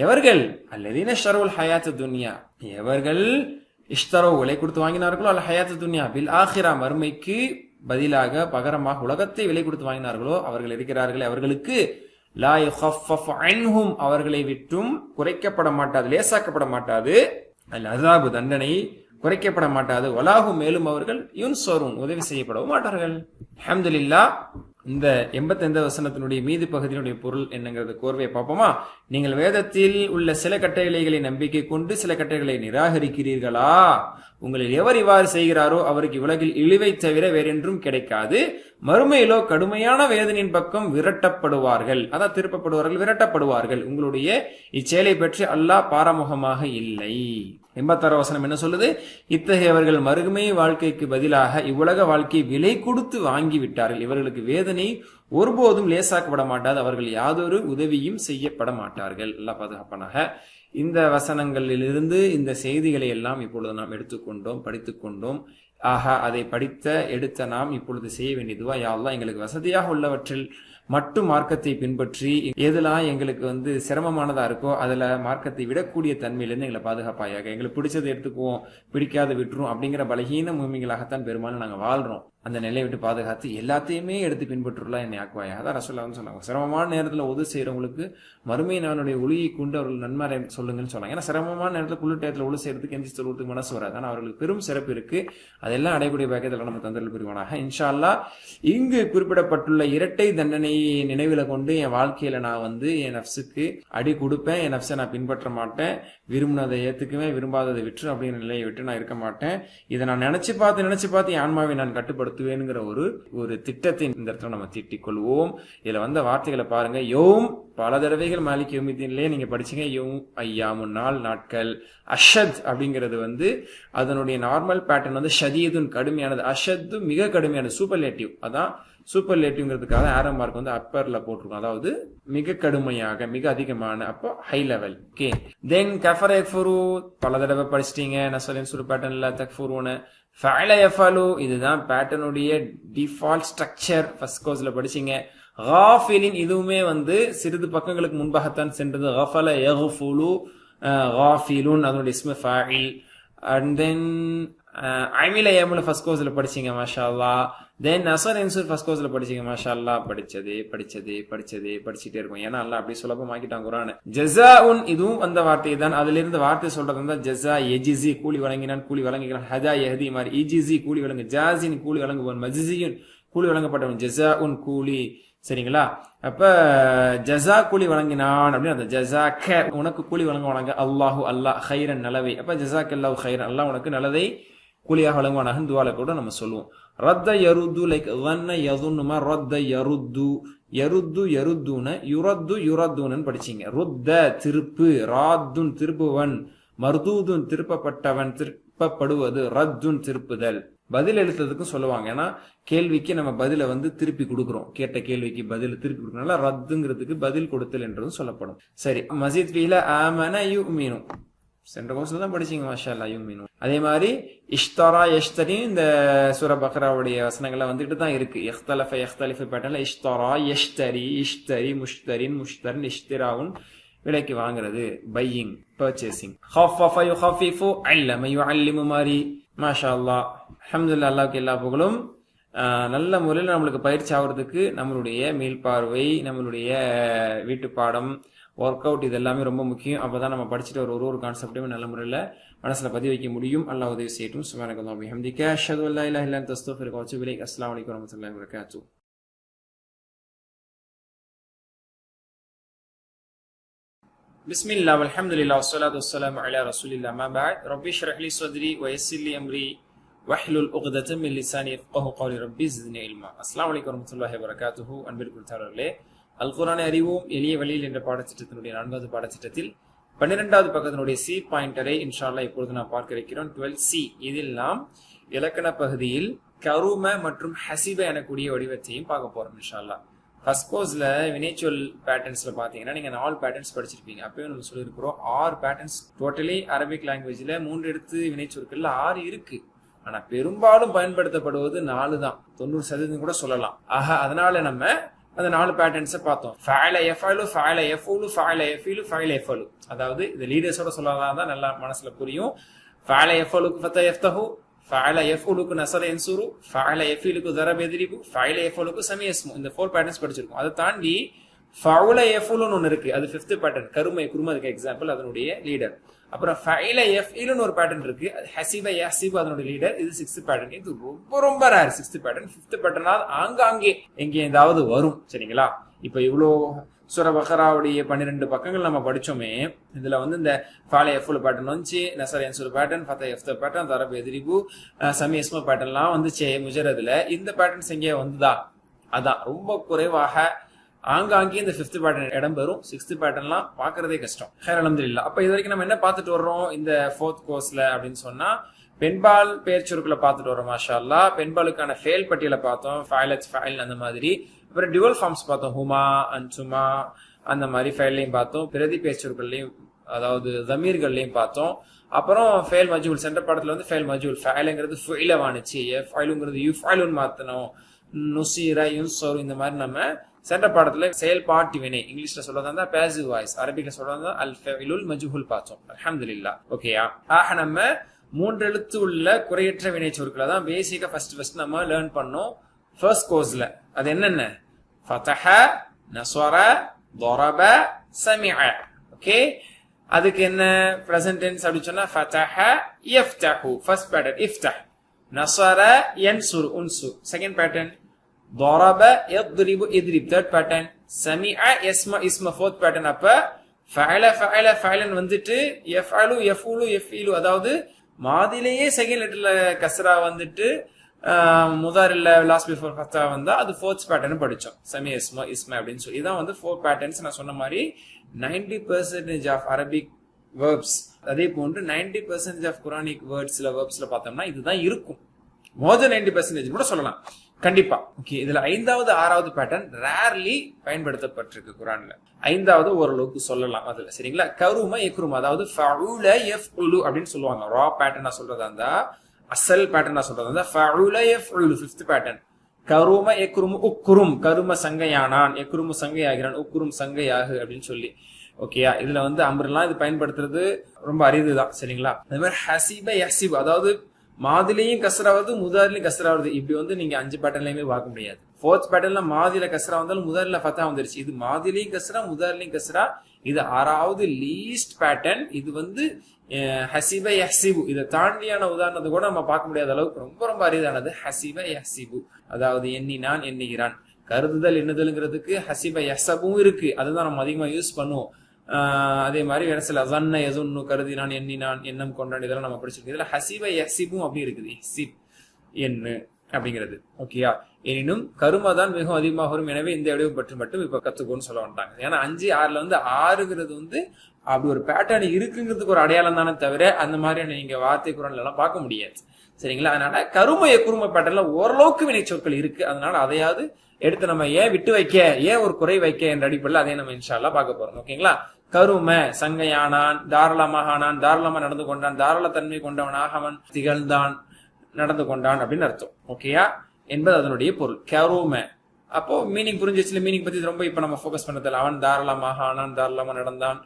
எவர்கள் அல்லதீன ஷரவுல் ஹயாத் துன்யா எவர்கள் இஷ்தரோ விலை கொடுத்து வாங்கினார்களோ அல் ஹயாத் துன்யா பில் ஆஹிரா மறுமைக்கு பதிலாக பகரமாக உலகத்தை விலை கொடுத்து வாங்கினார்களோ அவர்கள் இருக்கிறார்களே அவர்களுக்கு லா யுகஃபஃபு அன்ஹும் அவர்களை விட்டும் குறைக்கப்பட மாட்டாது லேசாக்கப்பட மாட்டாது. அல் அஸாபு தண்டனை குறைக்கப்பட மாட்டாது. வலாஹும் மேலும் அவர்கள் யுன்சரூன் உதவி செய்யப்படவும் மாட்டார்கள். அல்ஹம்துலில்லாஹ். இந்த 85 வசனத்தினுடைய மீதி பகுதியினுடைய பொருள் என்னங்கிறத கோர்வையை பார்ப்போமா? நீங்கள் வேதத்தில் உள்ள சில கட்டளைகளை நம்பிக்கை கொண்டு சில கட்டளைகளை நிராகரிக்கிறீர்களா? உங்களில் எவர் இவ்வாறு செய்கிறாரோ அவருக்கு உலகில் இழிவை தவிர வேறென்றும் கிடைக்காது. மறுமையிலோ கடுமையான வேதனையின் பக்கம் விரட்டப்படுவார்கள். அதான் திருப்பப்படுவார்கள் விரட்டப்படுவார்கள். உங்களுடைய இச்செயலை பற்றி அல்லாஹ் பாரமுகமாக இல்லை. 86 வசனம் என்ன சொல்லுது? இத்தகையவர்கள் மறுமை வாழ்க்கைக்கு பதிலாக இவ்வுலக வாழ்க்கையை விலை கொடுத்து வாங்கி விட்டார்கள். இவர்களுக்கு வேதனை ஒருபோதும் லேசாக்கப்பட மாட்டாது. அவர்கள் யாதொரு உதவியும் செய்யப்பட மாட்டார்கள். எல்லாம் பாதுகாப்பானாக. இந்த வசனங்களிலிருந்து இந்த செய்திகளை எல்லாம் இப்பொழுது நாம் எடுத்துக்கொண்டோம் படித்துக் கொண்டோம். ஆஹா அதை படித்த எடுத்த நாம் இப்பொழுது செய்ய வேண்டியதுவா யா அல்லாஹ் எங்களுக்கு வசதியாக உள்ளவற்றில் மட்டும் மார்க்கத்தை பின்பற்றி எதெல்லாம் எங்களுக்கு சிரமமானதா இருக்கோ அதுல மார்க்கத்தை விடக்கூடிய தன்மையிலிருந்து எங்களை பாதுகாப்பாயாக. எங்களுக்கு பிடிச்சதை எடுத்துக்குவோம் பிடிக்காத விட்டுரும் அப்படிங்கிற பலகீன மூமிகளாகத்தான் பெரும்பாலும் நாங்க வாழ்றோம். அந்த நிலையை விட்டு பாதுகாத்து எல்லாத்தையுமே எடுத்து பின்பற்றுலாம் என்னை ஆக்குவாயா. அதான் ரசூலுல்லாஹ் சொன்னாங்க சிரமமான நேரத்துல உதவி செய்யறவங்களுக்கு மறுமை நாளுடைய ஒளியை கொண்டு அவர்கள் நன்மாரை சொல்லுங்கன்னு சொன்னாங்க. ஏன்னா சிரமமான நேரத்துல குளிர் டயத்துல ஒளி செய்யறதுக்கு எந்த சொல்றதுக்கு மனசு வராது. ஆனா அவர்களுக்கு பெரும் சிறப்பு இருக்கு. அதெல்லாம் அடையக்கூடிய பாக்கியத்தில் நம்ம தந்தல் புரிவானாக இன்ஷா அல்லாஹ். இங்கு குறிப்பிடப்பட்டுள்ள இரட்டை தண்டனையை நினைவுல கொண்டு என் வாழ்க்கையில நான் என் நஃப்ஸுக்கு அடி கொடுப்பேன். என் நஃப்ஸை நான் பின்பற்ற மாட்டேன். விரும்பினதை ஏத்துக்குவேன் விரும்பாததை விட்டு அப்படிங்கிற நிலையை விட்டு நான் இருக்க மாட்டேன். இதை நான் நினைச்சு பார்த்து என் ஆன்மாவை நான் கட்டுப்படுத்துவேங்கிற ஒரு திட்டத்தை இந்த இடத்துல நம்ம திட்டிக் கொள்வோம். இதுல வந்த வார்த்தைகளை பாருங்க. யோம் பல தடவைகள் மாலிக் யௌமித்தீன்லயே நீங்க படிச்சீங்க. யோம் ஐயாமுன் நாட்கள். அஷத் அப்படிங்கிறது அதனுடைய நார்மல் பேட்டர்ன் ஷதீதுன் கடுமையானது. அஷத்து மிக கடுமையானது சூப்பர்லேட்டிவ். அதான் சூப்பர்லேட்டிவ்ங்கிறதுக்காக ஆரோ மார்க் அப்பர்ல போட்டிருக்கோம். அதாவது மிக கடுமையாக மிக அதிகமான அப்போ ஹை லெவல். ஓகே தென் கஃபர யக்ஃபுரு பல தடவை படிச்சிட்டீங்க. நஸ்லின் சூர் பேட்டர்ன்ல தக்ஃபுருன ஃபஅல யஃபலு இதுதான் பேட்டர்னுடைய டிஃபால்ட் ஸ்ட்ரக்சர். ஃபர்ஸ்ட் கோர்ஸ்ல படிச்சீங்க. காஃபிலின் இதுவுமே சிறிது பக்கங்களுக்கு முன்பாகத்தான் சென்றது. கஃபல யக்ஃபுலு காஃபிலுன் அதனுடைய இஸ்மு ஃபாயில். அண்ட் தென் அமில யமுல ஃபர்ஸ்ட் கோர்ஸ்ல படிச்சீங்க. மாஷா அல்லாஹ். தென் நசர் என்சூர் ஃபர்ஸ்ட் கோர்ஸ்ல படிச்சீங்க, மாஷா அல்லாஹ். படிச்சுட்டே இருக்கும். ஏன்னா அல்லாஹ் அப்படி சுலபமாக்கிட்டாங்க குர்ஆனை. ஜஸாஉன் இதுவும் அந்த வார்த்தை தான். அதுல இருந்து வார்த்தை சொல்றது தான் ஜஸா. எஜிசி கூலி வழங்கினான், கூலி வழங்குகிறான். ஹதா யஹதி மாதிரி இஜிசி கூலி வழங்கு, ஜாசின் கூலி வழங்குவன், மஜ்சியுன் கூலி வழங்கப்பட்டவன், ஜஸாஉன் கூலி. சரிங்களா? அப்ப ஜஸா கூலி வழங்கினான் அப்படின்னு அந்த ஜஸாக்க உனக்கு கூலி வழங்க அல்லாஹு அல்லாஹ் ஹைரன் நலவை. அப்ப ஜஸாக் அல்லாஹு ஹைரன் அல்லாஹ் உனக்கு நல்லதை கூலியாக வழங்குவானாக துவால கூட நம்ம சொல்லுவோம். ரத்த யருது லைக் வன்ன யதுன்னுமா ரத்த யருது யருது யருதுன யுரத்து யுரத்துன்னு படிச்சீங்க. ருத்த திருப்பு, ராத்துன் திருப்புவன், மர்தூதுன் திருப்பப்பட்டவன் திருப்பப்படுவது, ரத்துன் திருப்புதல். பதில் எழுத்துறதுக்கும் சொல்லுவாங்க. ஏன்னா கேள்விக்கு நம்ம பதில திருப்பி கொடுக்குறோம், கேட்ட கேள்விக்கு பதில் திருப்பி கொடுக்கறதுனால ரத்துங்கிறதுக்கு பதில் கொடுத்தல் என்றதும் சொல்லப்படும். சரி, மஸீத் ஃபீல ஆமன யுமினு சென்ற கோர்ஸ்ல தான் படிச்சீங்க, மாஷா அல்லாஹ். யுமினு அதே மாதிரி இஷ்தரா யஷ்தரி இந்த சூரா பக்ராவுடைய வசனங்கள்ல வந்துட்டு தான் இருக்கு. இஹ்தலஃப யஹ்தலிஃபு பேட்டர்ன்ல இஷ்தரா யஷ்தரி இஷ்தரி முஷ்தரின் முஷ்தரன் இஷ்திராவுன் விலைக்கு வாங்குறது, பையிங் பர்ச்சேசிங். ஹஃபஃப யுஹஃபிஃபு அல்லம யுஅல்லிமு மாதிரி மாஷா அல்லாஹ். அல்ஹம்துலில்லாஹ், அல்லாஹ்வுக்கு எல்லா புகழும். நல்ல முறையில் நம்மளுக்கு பயிற்சி ஆகிறதுக்கு நம்மளுடைய மீள்பார்வை, நம்மளுடைய வீட்டு பாடம், ஒர்க் அவுட் இது எல்லாமே ரொம்ப முக்கியம். அப்பதான் நம்ம படிச்சுட்டு ஒரு கான்செப்டையும் நல்ல முறையில் மனசுல பதிவு வைக்க முடியும். அல்லாஹ் உதவி செய்யட்டும். சுப்ஹானக்கல்லாஹு வபிஹம்திக அஷ்ஹது அல்லா இலாஹா இல்லா அன்த அஸ்தக்ஃபிருக வ அத்தூபு இலைக். அஸ்ஸலாமு அலைக்கும் வரஹ்மத்துல்லாஹி வபரகாத்துஹு. பிஸ்மில்லாஹ் வல்ஹம்துலில்லாஹ் வஸ்ஸலாத்து வஸ்ஸலாமு அலா ரசூலில்லாஹ். மா பஅத். ரப்பி ஷ்ரஹ் லி ஸத்ரி வ யஸ்ஸிர் லி அம்ரி வஹ்லுல் உக்ததம் மின் லிசானி யஃப்கஹு கௌலி. ரப்பி ஸித்னி இல்மா. அஸ்ஸலாமு அலைக்கும் வரஹ்மத்துல்லாஹி வபரகாத்துஹு. அன்பிற்குரிய தாரர்களே, அல் குர்ஆனை அறிவோம் எளிய வழியில் என்ற பாடத்திட்டத்தினுடைய 4வது பாடத்திட்டத்தில் 12வது பக்கத்தினுடைய சி பாயிண்டரை இன்ஷா அல்லாஹ் இப்பொழுது நாம் பார்க்க இருக்கிறோம். 12C. இதில் நாம் இலக்கண பகுதியில் கரும மற்றும் ஹசிப எனக்கூடிய வடிவத்தையும் பார்க்க போறோம் இன்ஷா அல்லாஹ். ஃபர்ஸ்ட் கோர்ஸ்ல வினைச்சொல் பேட்டர்ன்ஸ்ல பாத்தீங்கன்னா நீங்க 4 பேட்டர்ன்ஸ் படிச்சிருப்பீங்க. அப்பயும் நம்ம சொல்லியிருக்கிறோம் 6 பேட்டர்ன்ஸ் டோட்டலி அரபிக் லாங்குவேஜ்ல 3 எழுத்து வினைச்சொற்கள்ல 6 இருக்கு. ஆனா பெரும்பாலும் பயன்படுத்தப்படுவது 4 தான், 90% கூட சொல்லலாம். ஆக அதனால நம்ம அந்த 4 பேட்டர்ன்ஸை பார்த்தோம். ஃபஅல யஃபஅலு, ஃபஅல யஃபூலு, ஃபஅல யஃபீலு, ஃபஅல யஃபலு. அதாவது இது லீடர்ஸோட சொல்லலாம் தான் நல்லா மனசுல புரியும். ஃபஅல யஃபலுக்கு ஃபத யஃப்தஹு, ஃபஅல யஃபூலுக்கு நஸர யன்சுரு, ஃபஅல யஃபீலுக்கு ஸரப யத்ரிபு, ஃபஅல யஃபலுக்கு சமிய யஸ்மு. இந்த 4 பேட்டர்ன்ஸ் படிச்சிருக்கோம். அதை தாண்டி ஃபஅல யஃபூலுன்னு ஒன்று இருக்கு, அது 5th பேட்டர்ன். கருமை குரும அதுக்கு எக்ஸாம்பிள், அதனுடைய லீடர். அப்புறம் ஃபஅல யஃபீலுன்னு ஒரு பேட்டர்ன் இருக்கு, அது ஹஸிப யஹ்சிபு அதனுடைய லீடர். இது 6th பேட்டர்ன். இது ரொம்ப ரேர் 6th பேட்டர்ன். 5th பேட்டர்னால ஆங்காங்கே எங்கே ஏதாவது வரும். சரிங்களா? இப்ப இவ்வளோ சூரா பக்ராவுடைய 12 பக்கங்கள் நம்ம படிச்சோமே, இதுல இந்த ஃபஅல யஃபூல் பேட்டர்ன் வந்துச்சு, நஸர யன்சுரு பேட்டர்ன், ஃபத யஃப்த பேட்டர்ன், ஸரப யத்ரிபு, சமிய யஸ்மு பேட்டர்ன்லாம் வந்துச்சு முஜரதுல. இந்த பேட்டர்ன்ஸ் எங்கே வந்துதா? அதான் ரொம்ப குறைவாக ஆங்காங்கே இந்த 5th பேட்டர்ன் இடம் பெறும். 6th பேட்டர்ன்லாம் பாக்குறதே கஷ்டம். ஹைர் அல்ஹம்துலில்லாஹ். அப்ப இது வரைக்கும் நம்ம என்ன பார்த்துட்டு வர்றோம் இந்த 4th கோர்ஸ்ல அப்படின்னு சொன்னா, பெண்பால் பெயர் சொற்களை பார்த்துட்டு வரோம். மாஷா அல்லாஹ். பெண்பாலுக்கான ஃபெயில் பட்டியலை பார்த்தோம், ஃபஅலத் ஃபஅல் அந்த மாதிரி. அப்புறம் டியூவல் ஃபார்ம்ஸ் பார்த்தோம், ஹுமா அன்சுமா அந்த மாதிரி ஃபெயிலையும் பார்த்தோம். பிரதி பெயர் சொற்கள்லையும் அதாவது ஜமீர்கள்லையும் பார்த்தோம். அப்புறம் ஃபெயில் மஜ்ஹூல் சென்ற பாடத்துல ஃபெயில் மஜ்ஹூல் ஃபஅலுங்கிறது ஃபுஇல வானுச்சு, யஃபஅலுங்கிறது யுஃபஅலுன் மாத்தணும், நுஸிர யுன்ஸரு இந்த மாதிரி நம்ம சென்ற பாடத்துல செயல்பாட்டு வினை இங்கிலீஷ்ல சொல்றதா இருந்தா பாசிவ் வாய்ஸ், அரபிக்ல சொல்றதா அல் ஃபஇலுல் மஜ்ஹூல் பார்த்தோம். அல்ஹம்துலில்லாஹ். ஓகேயா? ஆக நம்ம 3 எழுத்து உள்ள குறையற்ற வினை சொற்களை தான் பேசிக்கா ஃபர்ஸ்ட் நம்ம லேர்ன் பண்ணோம் ஃபர்ஸ்ட் கோர்ஸ்ல. அது என்னென்ன? ஃபதஹ, நஸர, ضرب, சமிஅ. ஓகே, அதுக்கு என்ன பிரசன்ட் டென்ஸ் அப்படி சொன்னா ஃபதஹ யஃப்தஹு ஃபர்ஸ்ட் பேட்டர்ன் இஃப்தஹ், நஸர யன்சுரு உன்சு செகண்ட் பேட்டர்ன், ضرب يضرب اضرب தேர்ட் பேட்டர்ன், சமிஅ யஸ்ம இஸ்ம ஃபோர்த் பேட்டர்ன். அப்ப ஃபஅல ஃபஅல ஃபஅலன் வந்துட்டு யஃபஅலு யஃபூலு யஃபீலு அதாவது மாதிலேயே செகண்ட் லெட்டர்ல கஸ்ரா வந்துட்டு முதாரில்ல லாஸ்ட் பிஃபோர் ஃபத்தா வந்தா அது 4th பேட்டர்ன் படிச்சோம். சமி இஸ்மா இஸ்மா அப்படின்னு சொல்லி இதான் 4 பேட்டர்ன்ஸ். நான் சொன்ன மாதிரி 90% ஆஃப் அரபிக் வேர்ப்ஸ், அதே போன்று 90% ஆஃப் குரானிக் வேர்ட்ஸ்ல வேர்ப்ஸ்ல பார்த்தோம்னா இதுதான் இருக்கும். மோர் தென் 90% கூட சொல்லலாம் கண்டிப்பா. ஓகே, இதுல 5வது 6வது பேட்டர்ன் ரேர்லி பயன்படுத்தப்பட்டிருக்கு குரான்ல. 5வது ஓரளவுக்கு சொல்லலாம் அதுல. சரிங்களா? கரும எக்ரும அதாவது ஃபஉல யஃபுலு அப்படின்னு சொல்லுவாங்க. ரா பேட்டர்னா சொல்றதா இருந்தா, அசல் பேட்டர்னா சொல்றதா இருந்தா ஃபஉல யஃபுலு 5th பேட்டர்ன். கரும எக்ருமு உக்ரும், கரும சங்கையானான், எக்ருமு சங்கையாகிறான், உக்ரும் சங்கையாகு அப்படின்னு சொல்லி. ஓகேயா? இதுல அம்ரெல்லாம் இது பயன்படுத்துறது ரொம்ப அரிதுதான். சரிங்களா? அதே மாதிரி ஹசிப யஹ்சிபு அதாவது மாதிலையும் கஸ்ரா வருது, முதாரிலையும் கஸ்ரா வருது. இப்படி வந்து நீங்க 5 பேட்டர்ன்லயுமே பார்க்க முடியாது. 4th பேட்டர்ன்ல மாதில கஸ்ரா வந்தாலும் முதாரில ஃபத்தா வந்துருச்சு. இது மாதிலையும் கஸ்ரா, முதாரிலையும் கஸ்ரா. இது 6வது லீஸ்ட் பேட்டர்ன். இது வந்து ஹசிப யஹ்சிபு. இதை தாண்டியான உதாரணத்தை கூட நம்ம பார்க்க முடியாத அளவுக்கு ரொம்ப ரொம்ப அரிதானது ஹசிப யஹ்சிபு. அதாவது எண்ணினான், எண்ணுகிறான். கருதுதல் எண்ணுதல்ங்கிறதுக்கு ஹசிப யஹ்சபும் இருக்கு, அதுதான் நம்ம அதிகமா யூஸ் பண்ணுவோம். அதே மாதிரி இடத்துல அசன்ன எதுன்னு கருதினான், எண்ணினான், எண்ணம் கொண்டான், இதெல்லாம் நம்ம படிச்சிருக்கோம். இதுல ஹசிப யஹ்சிபும் அப்படி இருக்குது, ஹிசிப் எண்ணு அப்படிங்கிறது. ஓகேயா? எனினும் கருமா தான் மிகவும் அதிகமாக வரும். எனவே இந்த இடைவு பற்றி மட்டும் இப்ப கத்துக்கோன்னு சொல்ல வந்துட்டாங்க. ஏன்னா 5, 6ல வந்து 6ங்கிறது வந்து அப்படி ஒரு பேட்டர்ன் இருக்குங்கிறதுக்கு ஒரு அடையாளம் தானே தவிர அந்த மாதிரி நீங்க வார்த்தை குரான்ல எல்லாம் பார்க்க முடியாது. சரிங்களா? அதனால கரும எக்குரும பேட்டர்ன்ல ஓரளவுக்கு வினை சொற்கள் இருக்கு. அதனால அதையாவது எடுத்து நம்ம ஏன் விட்டு வைக்க, ஏன் ஒரு குறை வைக்க என்ற அடிப்படையில் அதை நம்ம இன்ஷா அல்லாஹ் பார்க்க போறோம். ஓகேங்களா? கரும சங்கையானான், தாராளமாக ஆனான், தாராளமா நடந்து கொண்டான், தாராள தன்மை கொண்டவனாக அவன் திகழ்ந்தான், நடந்து கொண்டான் அப்படின்னு அர்த்தம். ஓகேயா? என்பது அதனுடைய பொருள். கரும அப்போ மீனிங் புரிஞ்சிச்சுல. மீனிங் பத்தி ரொம்ப இப்ப நம்ம போக்கஸ் பண்ணதில்ல. அவன் தாராளமாக ஆனான், தாராளமா நடந்தான்,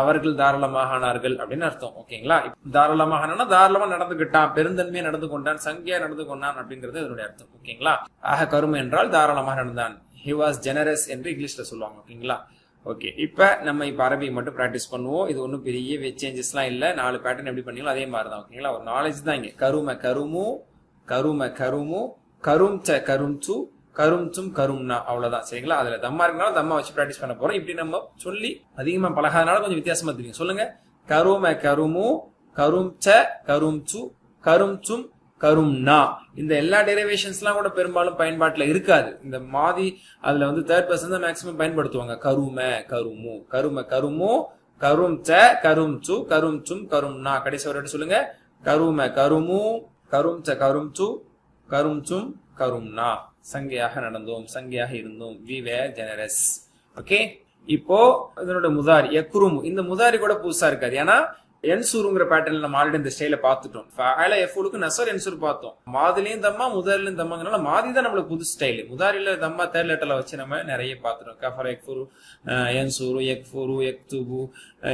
அவர்கள் தாராளமாக ஆனார்கள் அப்படின்னு அர்த்தம். ஓகேங்களா? தாராளமாக ஆனா தாராளமா நடந்துகிட்டான், பெருந்தன்மையா நடந்து கொண்டான், சங்கியா நடந்து கொண்டான் அப்படிங்கிறது அதனுடைய அர்த்தம். ஓகேங்களா? ஆக கரும என்றால் தாராளமாக நடந்தான். ஹி வாஸ் ஜெனரஸ் என்று இங்கிலீஷ்ல சொல்லுவாங்க. ஓகேங்களா? ஓகே, இப்ப நம்ம இப்ப அரபி மட்டும் பிராக்டிஸ் பண்ணுவோம். இது ஒன்றும் பெரிய சேஞ்சஸ் எல்லாம் இல்ல. 4 பேட்டர்ன் எப்படி பண்ணீங்களோ அதே மாதிரி தான். ஓகேங்களா? ஒரு நாலேஜ் தான் இங்க. கரும கருமு, கரும கருமு, கரும் ச கரும் சு, கரும் சும் கரும்னா, அவ்வளவுதான். சரிங்களா? அதுல தம்மா இருக்கனால தம்மா வச்சு பிராக்டிஸ் பண்ண போறோம். இப்படி நம்ம சொல்லி அதிகமா பழகாதனால கொஞ்சம் வித்தியாசமா தெரியும். சொல்லுங்க. கரும கருமு, கரும் ச கரும் சு, கரும் சும் கரும்னா. இந்த எல்லா டெரிவேஷன்ஸ் எல்லாம் கூட பெரும்பாலும் பயன்பாட்டுல இருக்காது. இந்த மாதி அதுல வந்து 3rd பர்சன் தான் மேக்சிமம் பயன்படுத்துவாங்க. கரும கருமு, கரும கருமு, கரும் ச கரும் சு, கரும் சும் கரும்னா. கடைசி ஒரு சொல்லுங்க. கரும கருமு, கரும் ச கரும் சு, கரும் சும் கரும்னா. சங்கையாக நடந்தோம், சங்கையாக இருந்தோம். We were generous. ஓகே, இப்போ இதனோட முதாரி எக்ரும். இந்த முதாரி கூட புதுசா இருக்காது. ஏன்னா என்சூருங்கிற பேட்டர்ல நம்ம ஆல்ரெடி இந்த ஸ்டைல பாத்துட்டோம். ஃபஅல யஃபூலுக்கு நஸர் என்சூர் பார்த்தோம். மாதிலையும் தம்மா, முதாரிலையும் தம்மாங்கனால மாதி தான் நம்மளுக்கு புது ஸ்டைல். முதாரில தம்மா 3rd லெட்டர்ல வச்சு நம்ம நிறைய பாத்துட்டோம். கஃபர யக்ஃபுரு, யன்சூரு, யக்ஃபுரு, யக்துபு,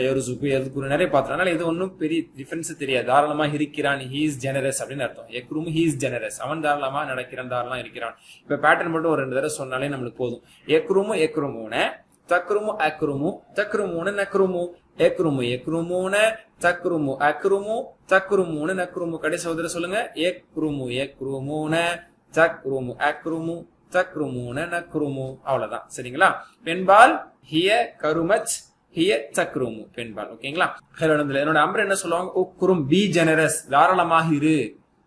யர்சுகு, யذ்குரு நிறைய பாத்துறோம். அதனால இது ஒன்றும் பெரிய டிஃபரன்ஸ் தெரியாது. தாராளமா இருக்கிறான், ஹி இஸ் ஜெனரஸ் அப்படின்னு அர்த்தம். யக்ரும் ஹி இஸ் ஜெனரஸ், அவன் தாராளமா நடக்கிறான், தாராளமா இருக்கிறான். இப்ப பேட்டர்ன் மட்டும் ஒரு 2 தடவை சொன்னாலே நம்மளுக்கு போதும். யக்ருமு யக்ருமூன, தக்ருமு அக்ருமு, தக்ருமூன நக்ருமு, எக்ருமு எக்ருமூன, தக்ருமு அக்ருமு, தக்ருமூன நக்ருமு. கடைசி சகோதரர் சொல்லுங்க. எக்ருமு எக்ருமூன, தக்ருமு அக்ருமு, தக்ருமூன நக்ருமு. அவ்வளவுதான். சரிங்களா? பெண்பால் ஹிய கருமச், ஹிய தக்ருமு பெண்பால். ஓகேங்களா? என்னோட அம்ர என்ன சொல்லுவாங்க? உக்ரும் பி ஜெனரஸ், தாராளமாக இரு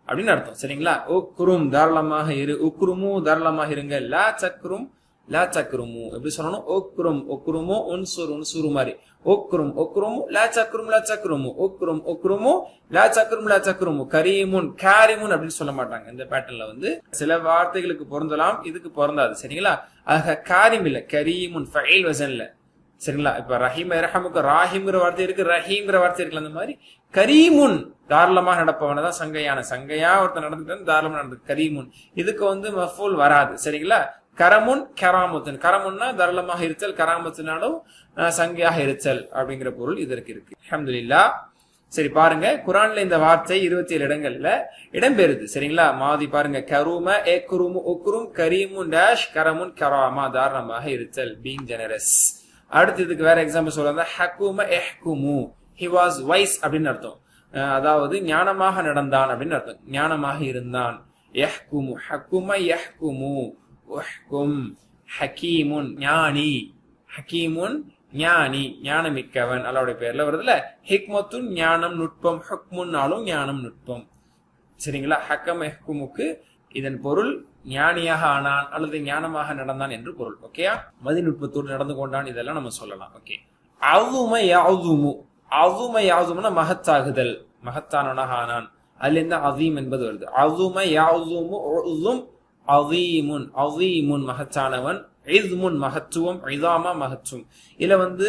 அப்படின்னு அர்த்தம். சரிங்களா? உக்ரும் தாராளமாக இரு, உக்ருமு தாராளமாக இருங்க, லா சக்ரும் லா சக்ருமு. எப்படி சொல்லணும்? ஒக்ரும் ஒக்ருமு, உன்சுர் உன்சுரு மாதிரி. ஒக்ரும் ஒக்ருமு, லா சக்ரும் லா சக்ருமு, ஒக்ரும் ஒக்ருமு, லா சக்ரும் லா சக்ருமு. கரீமுன் காரிமுன் அப்படின்னு சொல்ல மாட்டாங்க. இந்த பேட்டர்ன்ல வந்து சில வார்த்தைகளுக்கு பொருந்தலாம், இதுக்கு பொருந்தாது. சரிங்களா? ஆக காரிம் இல்ல, கரீமுன் ஃபைல் வசன்ல. சரிங்களா? இப்ப ரஹீம் இரஹமுக்கு ராஹிம்ங்கிற வார்த்தை இருக்கு, ரஹீம்ங்கிற வார்த்தை இருக்குல்ல. அந்த மாதிரி கரீமுன் தாராளமாக நடப்பவனதான் சங்கையான. சங்கையா ஒருத்தர் நடந்துட்டு தாராளமா நடந்து கரீமுன். இதுக்கு வந்து மஃபூல் வராது. சரிங்களா? கரமுன் கராமத்துன். கரமுன்னா தாராளமாக இருத்தல், கராமத்தினாலும் சங்கையாக இருத்தல் அப்படிங்கிற பொருள் இதற்கு இருக்கு. அல்ஹம்துலில்லாஹ். சரி பாருங்க, குரான்ல இந்த வார்த்தை 27 இடங்கள்ல இடம்பெறுது. சரிங்களா? மாதி பாருங்க. கரும எக்ருமு உக்ரும் கரீமுன் டேஷ் கரமுன் கராமா, தாராளமாக இருத்தல், பீங் ஜெனரஸ். அடுத்து இதுக்கு வேற எக்ஸாம்பிள் சொல்றாங்க. ஹக்கும எஹ்குமு, ஹி வாஸ் வைஸ் அப்படின்னு அர்த்தம். அதாவது ஞானமாக நடந்தான் அப்படின்னு அர்த்தம், ஞானமாக இருந்தான். யஹ்குமு ஹக்கும யஹ்குமு, உஹ்கும் ஹக்கீமுன் ஞானி, ஹக்கீமுன் ஞானி, ஞானமிக்கவன். அல்லாஹ்வுடைய பேர்ல வருதுல. ஹிக்மத்துன் ஞானம், நுட்பம். ஹுக்முன்னாலும் ஞானம், நுட்பம். சரிங்களா? ஹக்கம் எஹ்குமுக்கு இதன் பொருள் ஞானியாக ஆனான் அல்லது ஞானமாக நடந்தான் என்று பொருள். ஓகேயா? மதிநுட்பத்தோடு நடந்து கொண்டான், இதெல்லாம் நம்ம சொல்லலாம். ஓகே. அவும யாதுமு, அவும யாதுமுனா மகத்தாகுதல், மகத்தானவனாக ஆனான். அதுல இருந்து அதீம் என்பது வருது. அவும யாதுமு உதும் அதீமுன், அதீமுன் மகத்தானவன், இஸ்முன் மகத்துவம், இதாமா மகத்துவம். இதுல வந்து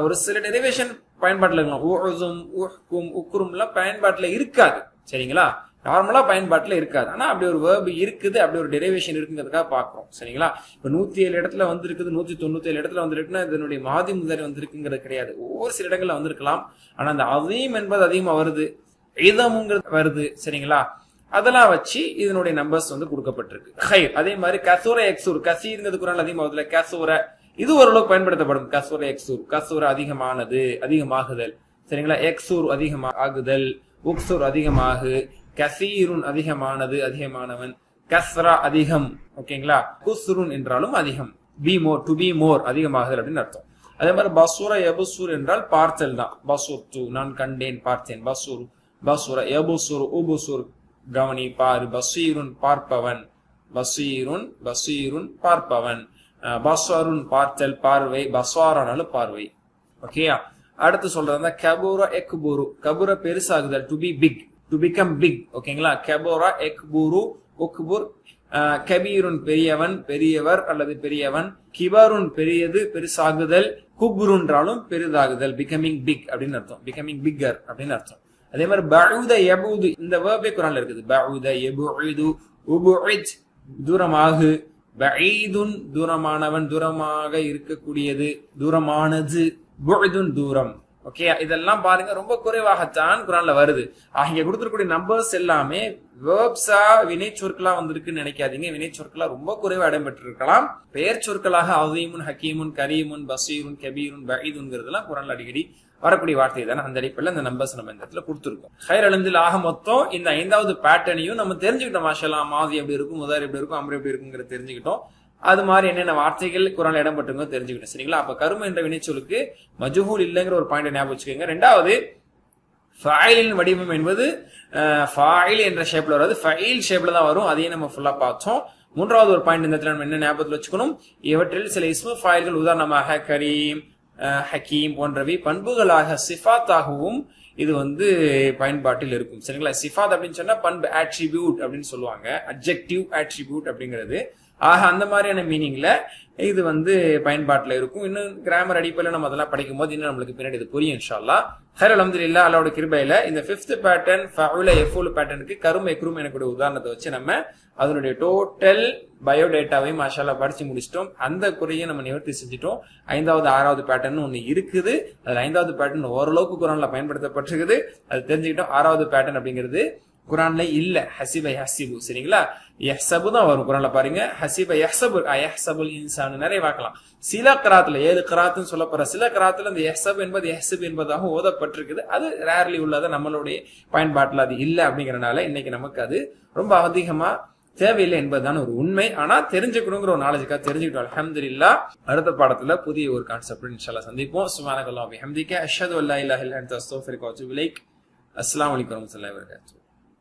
ஒரு சில டெரிவேஷன் பயன்பாட்டுல இருக்கலாம். உதும் உஹ்கும் உக்ரும் எல்லாம் பயன்பாட்டுல இருக்காது. சரிங்களா? நார்மலா பயன்பாட்டுல இருக்காது. ஆனா அப்படி ஒரு வேர்பு இருக்குது, அப்படி ஒரு டெரிவேஷன் இருக்குங்கிறதுக்காக பாக்குறோம். சரிங்களா? இப்ப 107 இடத்துல வந்திருக்குது, 197 இடத்துல வந்திருக்குன்னா இதனுடைய மாதி முதல் வந்திருக்குங்கிறது கிடையாது. ஒவ்வொரு சில இடங்கள்ல வந்திருக்கலாம். ஆனா அந்த அதீம் என்பது அதிகமா வருது. இதமுங்கிறது வருது சரிங்களா. அதெல்லாம் வச்சு இதனுடைய நம்பர்ஸ் வந்து கொடுக்கப்பட்டிருக்கு. ஹைர் அதே மாதிரி கசூர எக்ஸூர், கசீர்ங்கிறது குரான் அதிகமாகுதுல, கசூர இது ஓரளவுக்கு பயன்படுத்தப்படும். கசூர எக்ஸூர், கசூர அதிகமானது, அதிகமாகுதல் சரிங்களா. எக்ஸூர் அதிகமாகுதல், உக்சூர் அதிகமாகு, கசீருன் அதிகமானது, அதிகமானவன், கஸ்ரா அதிகம் ஓகேங்களா. குஸ்ருன் என்றாலும் அதிகம், be more, to be more அதிகமாகுதல் அப்படின்னு அர்த்தம். அதே மாதிரி பசூர எபுசூர் என்றால் பார்த்தல் தான். பசூர் து நான் கண்டேன் பார்த்தேன், பசூர் பசூர எபுசூர் உபுசூர் கவனி பாரு, பசீருன் பார்ப்பவன், பசீருன் பசீருன் பார்ப்பவன், பஸ்வருன் பார்த்தல் பார்வை, பஸ்வாரானாலும் பார்வை ஓகேயா. அடுத்து சொல்றது கபூரா எக்பூரு, கபூர பெருசாகுதல், to be big, to become big ஓகேங்களா. கபூரா எக்பூரு உக்புர், கபீருன் பெரியவன், பெரியவர் அல்லது பெரியவன், கிபருன் பெரியது, பெருசாகுதல், குப்ருன்றாலும் பெரிதாகுதல், பிகமிங் பிக் அப்படின்னு அர்த்தம், பிகமிங் பிக்கர் அப்படின்னு அர்த்தம். அதே மாதிரி பஉத யபூது இந்த வேர்பே குர்ஆன்ல இருக்குது. பஉத யபூது, உபுஇத் தூரமாகு, பஈதுன் தூரமானவன், தூரமாக இருக்கக்கூடியது, தூரமானது, புஅதுன் தூரம் ஓகே. இதெல்லாம் பாருங்க ரொம்ப குறைவாகத்தான் குர்ஆன்ல வருது. இங்க கொடுத்திருக்கக்கூடிய நம்பர்ஸ் எல்லாமே வேர்ப்ஸா வினை சொற்களா வந்திருக்குன்னு நினைக்காதீங்க. வினை சொற்களா ரொம்ப குறைவா இடம்பெற்றிருக்கலாம். பெயர் சொற்களாக அதீமுன், ஹக்கீமுன், கரீமுன், பசீருன், கபீருன், பஈதுன்கிறதுலாம் குர்ஆன்ல அடிக்கடி வரக்கூடிய வார்த்தை தானே. அந்த அடிப்படையில் இந்த நம்பர்ஸ் நம்ம இந்த இடத்துல கொடுத்துருக்கோம். ஹைர் அலந்தில் ஆக மொத்தம் இந்த 5வது பேட்டர்னையும் நம்ம தெரிஞ்சுக்கிட்டோம். மாஷா மாதி எப்படி இருக்கும், முதார் எப்படி இருக்கும், அம்ர் எப்படி இருக்குங்கிறத தெரிஞ்சுக்கிட்டோம். அது மாதிரி என்னென்ன வார்த்தைகள் குர்ஆன்ல இடம்பெற்றுங்க தெரிஞ்சுக்கிட்டோம் சரிங்களா. அப்ப கரும என்ற வினைச்சொலுக்கு மஜ்ஹூல் இல்லைங்கிற ஒரு பாயிண்ட் ஞாபகம் வச்சுக்கோங்க. ரெண்டாவது ஃபைலின் வடிவம் என்பது ஃபைல் என்ற ஷேப்ல வராது, ஃபைல் ஷேப்ல தான் வரும். அதையும் நம்ம ஃபுல்லா பார்த்தோம். மூன்றாவது ஒரு பாயிண்ட் இந்த இடத்துல நம்ம என்ன ஞாபகத்தில் வச்சுக்கணும், இவற்றில் சில இஸ்மு ஃபைல்கள் உதாரணமாக கரீம், ஹக்கீம் போன்றவை பண்புகளாக சிஃபாத்தாகவும் இது வந்து பயன்பாட்டில் இருக்கும் சரிங்களா. சிஃபாத் அப்படின்னு சொன்னா பண்பு, ஆட்ரிபியூட் அப்படின்னு சொல்லுவாங்க, அட்ஜெக்டிவ் ஆட்ரிபியூட் அப்படிங்கிறது. அந்த மாதிரியான மீனிங்ல இது வந்து பயன்பாட்டில் இருக்கும். இன்னும் கிராமர் அடிப்படையில் நம்ம அதெல்லாம் படிக்கும் போது இன்னும் நம்மளுக்கு பின்னாடி இது புரியும் இன்ஷா அல்லாஹ். ஹைர் அல்ஹம்துலில்லாஹ் அல்லாஹ்வுடைய கிருபையில இந்த 5th பேட்டர்ன் ஃபஉல யஃபூல் பேட்டர்னுக்கு கரும் எக்ரும் எனக்கூடிய உதாரணத்தை வச்சு நம்ம அதனுடைய டோட்டல் பயோடேட்டாவை மாஷா அல்லாஹ் படிச்சு முடிச்சிட்டோம். அந்த குறையை நம்ம நிவர்த்தி செஞ்சுட்டோம். 5வது 6வது பேட்டர்ன் ஒண்ணு இருக்குது. அதுல 5வது பேட்டர்ன் ஓரளவுக்கு குர்ஆன்ல பயன்படுத்தப்பட்டிருக்குது, அது தெரிஞ்சுக்கிட்டோம். 6வது பேட்டர்ன் அப்படிங்கிறது குர்ஆன்ல இல்ல, ஹசிப யஹ்சிபு சரிங்களா. யஹ்சபு தான் வரும் குர்ஆன்ல பாருங்க. ஹசிப யஹ்சபு, யஹ்சபுல் இன்சான் நிறைய பார்க்கலாம். சில கிராத்துல 7 கிராத்துன்னு சொல்லப்படுற சில கிராத்துல இந்த யஹ்சப் என்பது யஹ்சிப் என்பதாக ஓதப்பட்டிருக்குது. அது ரேர்லி உள்ளத, நம்மளுடைய பயன்பாட்டில் அது இல்லை அப்படிங்கறனால இன்னைக்கு நமக்கு அது ரொம்ப அதிகமா தேவையில்லை என்பதுதான் ஒரு உண்மை. ஆனா தெரிஞ்சுக்கணுங்கிற ஒரு நாலேஜுக்காக தெரிஞ்சுக்கிட்டோம் அல்ஹம்துலில்லாஹ். அடுத்த பாடத்துல புதிய ஒரு கான்செப்ட் இன்ஷாஅல்லாஹ் சந்திப்போம். சுப்ஹானக்கல்லாஹு வபிஹம்திக அஷ்ஹது அல்லா இலாஹா இல்லா அன்த அஸ்தக்ஃபிருக வ அத்தூபு இலைக். அஸ்ஸலாமு அலைக்கும் வரஹ்மத்துல்லாஹி வபரகாத்துஹு.